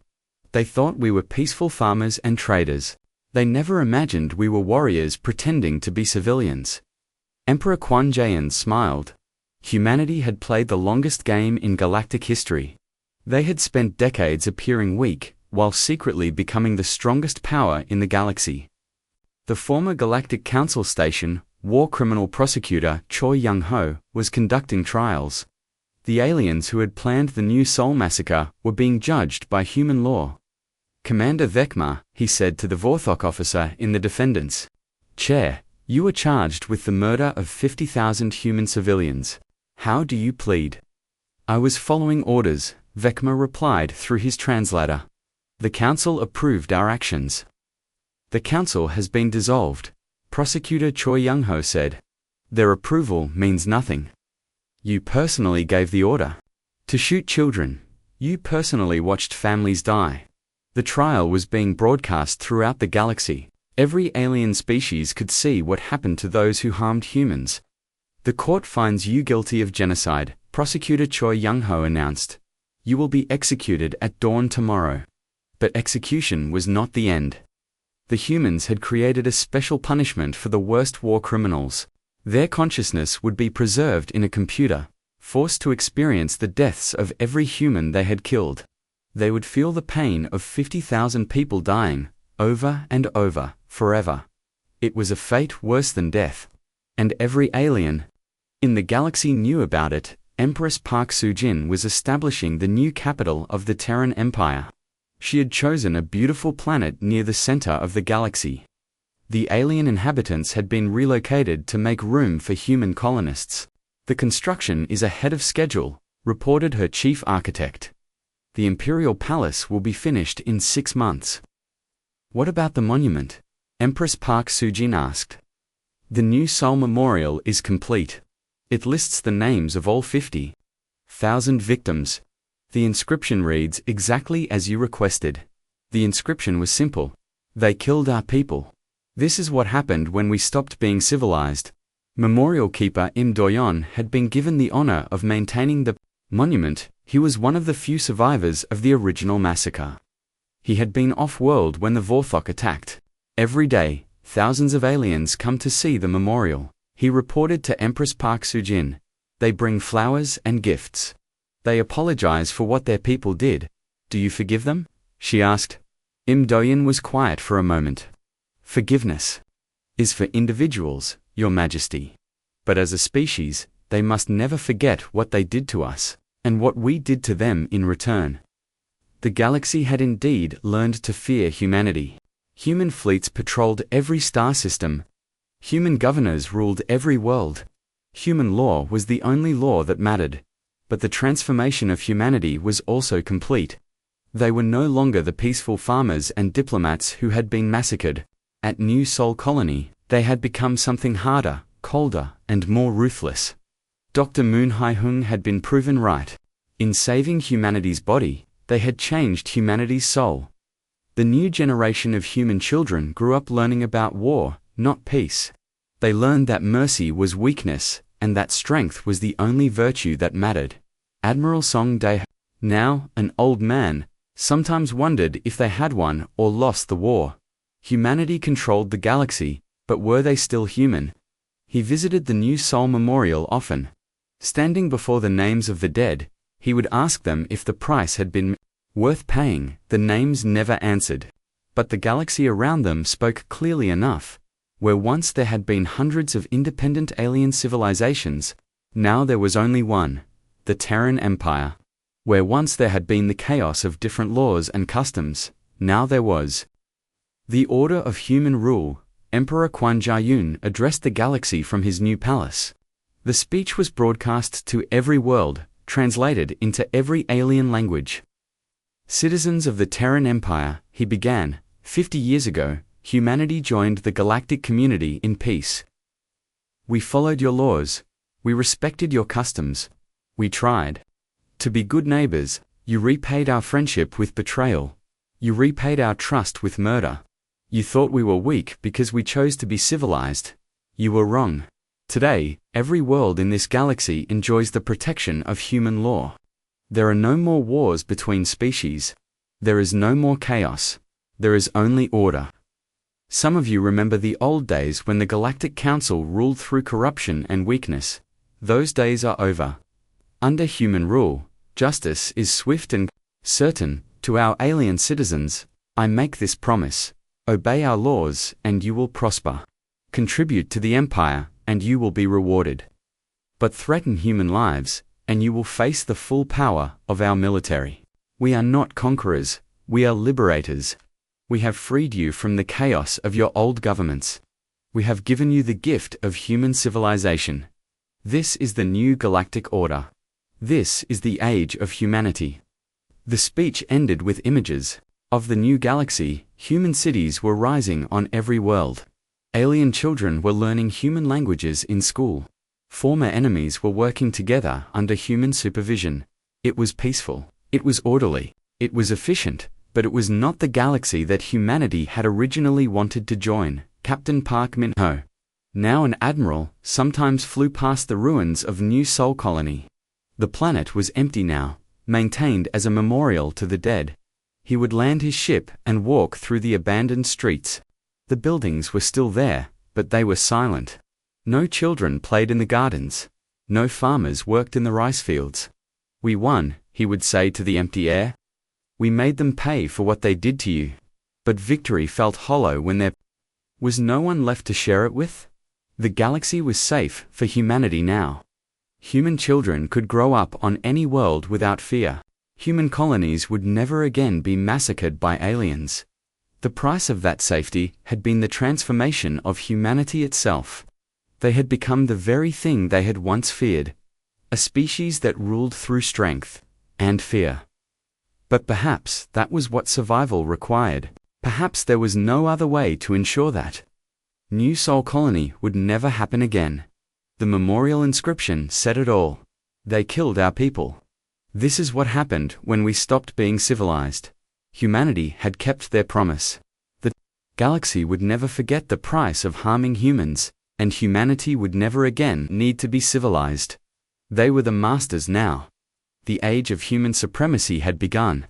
They thought we were peaceful farmers and traders. They never imagined we were warriors pretending to be civilians." Emperor Kwon Jae-in smiled. Humanity had played the longest game in galactic history. They had spent decades appearing weak, while secretly becoming the strongest power in the galaxy. The former Galactic Council Station, war criminal prosecutor Choi Young-ho, was conducting trials. The aliens who had planned the New Sol massacre were being judged by human law. "Commander Vecma," he said to the Vorthok officer in the defendant's chair, "you were charged with the murder of 50,000 human civilians. How do you plead?" "I was following orders," Vecma replied through his translator. "The council approved our actions." "The council has been dissolved," Prosecutor Choi Young-ho said. "Their approval means nothing. You personally gave the order to shoot children. You personally watched families die. The trial was being broadcast throughout the galaxy. Every alien species could see what happened to those who harmed humans. The court finds you guilty of genocide," Prosecutor Choi Young-ho announced. "You will be executed at dawn tomorrow." But execution was not the end. The humans had created a special punishment for the worst war criminals. Their consciousness would be preserved in a computer, forced to experience the deaths of every human they had killed. They would feel the pain of 50,000 people dying, over and over, forever. It was a fate worse than death. And every alien in the galaxy knew about it. Empress Park Soo-jin was establishing the new capital of the Terran Empire. She had chosen a beautiful planet near the center of the galaxy. The alien inhabitants had been relocated to make room for human colonists. "The construction is ahead of schedule," reported her chief architect. "The Imperial Palace will be finished in 6 months." "What about the monument?" Empress Park Soo-jin asked. "The New Sol Memorial is complete. It lists the names of all 50,000 victims. The inscription reads exactly as you requested. The inscription was simple. They killed our people. This is what happened when we stopped being civilized." Memorial keeper Im Do-yeon had been given the honor of maintaining the monument. He was one of the few survivors of the original massacre. He had been off-world when the Vorthok attacked. "Every day, thousands of aliens come to see the memorial," he reported to Empress Park Soo-jin. "They bring flowers and gifts. They apologize for what their people did. Do you forgive them?" she asked. Im Do-yeon was quiet for a moment. "Forgiveness is for individuals, Your Majesty. But as a species, they must never forget what they did to us, and what we did to them in return." The galaxy had indeed learned to fear humanity. Human fleets patrolled every star system. Human governors ruled every world. Human law was the only law that mattered. But the transformation of humanity was also complete. They were no longer the peaceful farmers and diplomats who had been massacred. At New Sol Colony, they had become something harder, colder, and more ruthless. Dr. Moon Hai-hung had been proven right. In saving humanity's body, they had changed humanity's soul. The new generation of human children grew up learning about war, not peace. They learned that mercy was weakness, and that strength was the only virtue that mattered. Admiral Song Dae, now an old man, sometimes wondered if they had won or lost the war. Humanity controlled the galaxy, but were they still human? He visited the New Sol Memorial often. Standing before the names of the dead, he would ask them if the price had been worth paying. The names never answered. But the galaxy around them spoke clearly enough. Where once there had been hundreds of independent alien civilizations, now there was only one, the Terran Empire. Where once there had been the chaos of different laws and customs, now there was the order of human rule. Emperor Kwan Ja-yun addressed the galaxy from his new palace. The speech was broadcast to every world, translated into every alien language. "Citizens of the Terran Empire," he began, 50 years ago, humanity joined the galactic community in peace. We followed your laws. We respected your customs. We tried to be good neighbors. You repaid our friendship with betrayal. You repaid our trust with murder. You thought we were weak because we chose to be civilized. You were wrong. Today, every world in this galaxy enjoys the protection of human law. There are no more wars between species. There is no more chaos. There is only order. Some of you remember the old days when the Galactic Council ruled through corruption and weakness. Those days are over. Under human rule, justice is swift and certain. To our alien citizens, I make this promise: obey our laws, and you will prosper. Contribute to the empire, and you will be rewarded. But threaten human lives, and you will face the full power of our military. We are not conquerors, we are liberators. We have freed you from the chaos of your old governments. We have given you the gift of human civilization. This is the new galactic order. This is the age of humanity. The speech ended with images of the new galaxy. Human cities were rising on every world. Alien children were learning human languages in school. Former enemies were working together under human supervision. It was peaceful. It was orderly. It was efficient, but it was not the galaxy that humanity had originally wanted to join. Captain Park Min-ho, now an admiral, sometimes flew past the ruins of New Sol Colony. The planet was empty now, maintained as a memorial to the dead. He would land his ship and walk through the abandoned streets. The buildings were still there, but they were silent. No children played in the gardens. No farmers worked in the rice fields. We won, he would say to the empty air. We made them pay for what they did to you. But victory felt hollow when there was no one left to share it with. The galaxy was safe for humanity now. Human children could grow up on any world without fear. Human colonies would never again be massacred by aliens. The price of that safety had been the transformation of humanity itself. They had become the very thing they had once feared, a species that ruled through strength and fear. But perhaps that was what survival required. Perhaps there was no other way to ensure that. New Sol Colony would never happen again. The memorial inscription said it all. They killed our people. This is what happened when we stopped being civilized. Humanity had kept their promise. The galaxy would never forget the price of harming humans, and humanity would never again need to be civilized. They were the masters now. The age of human supremacy had begun.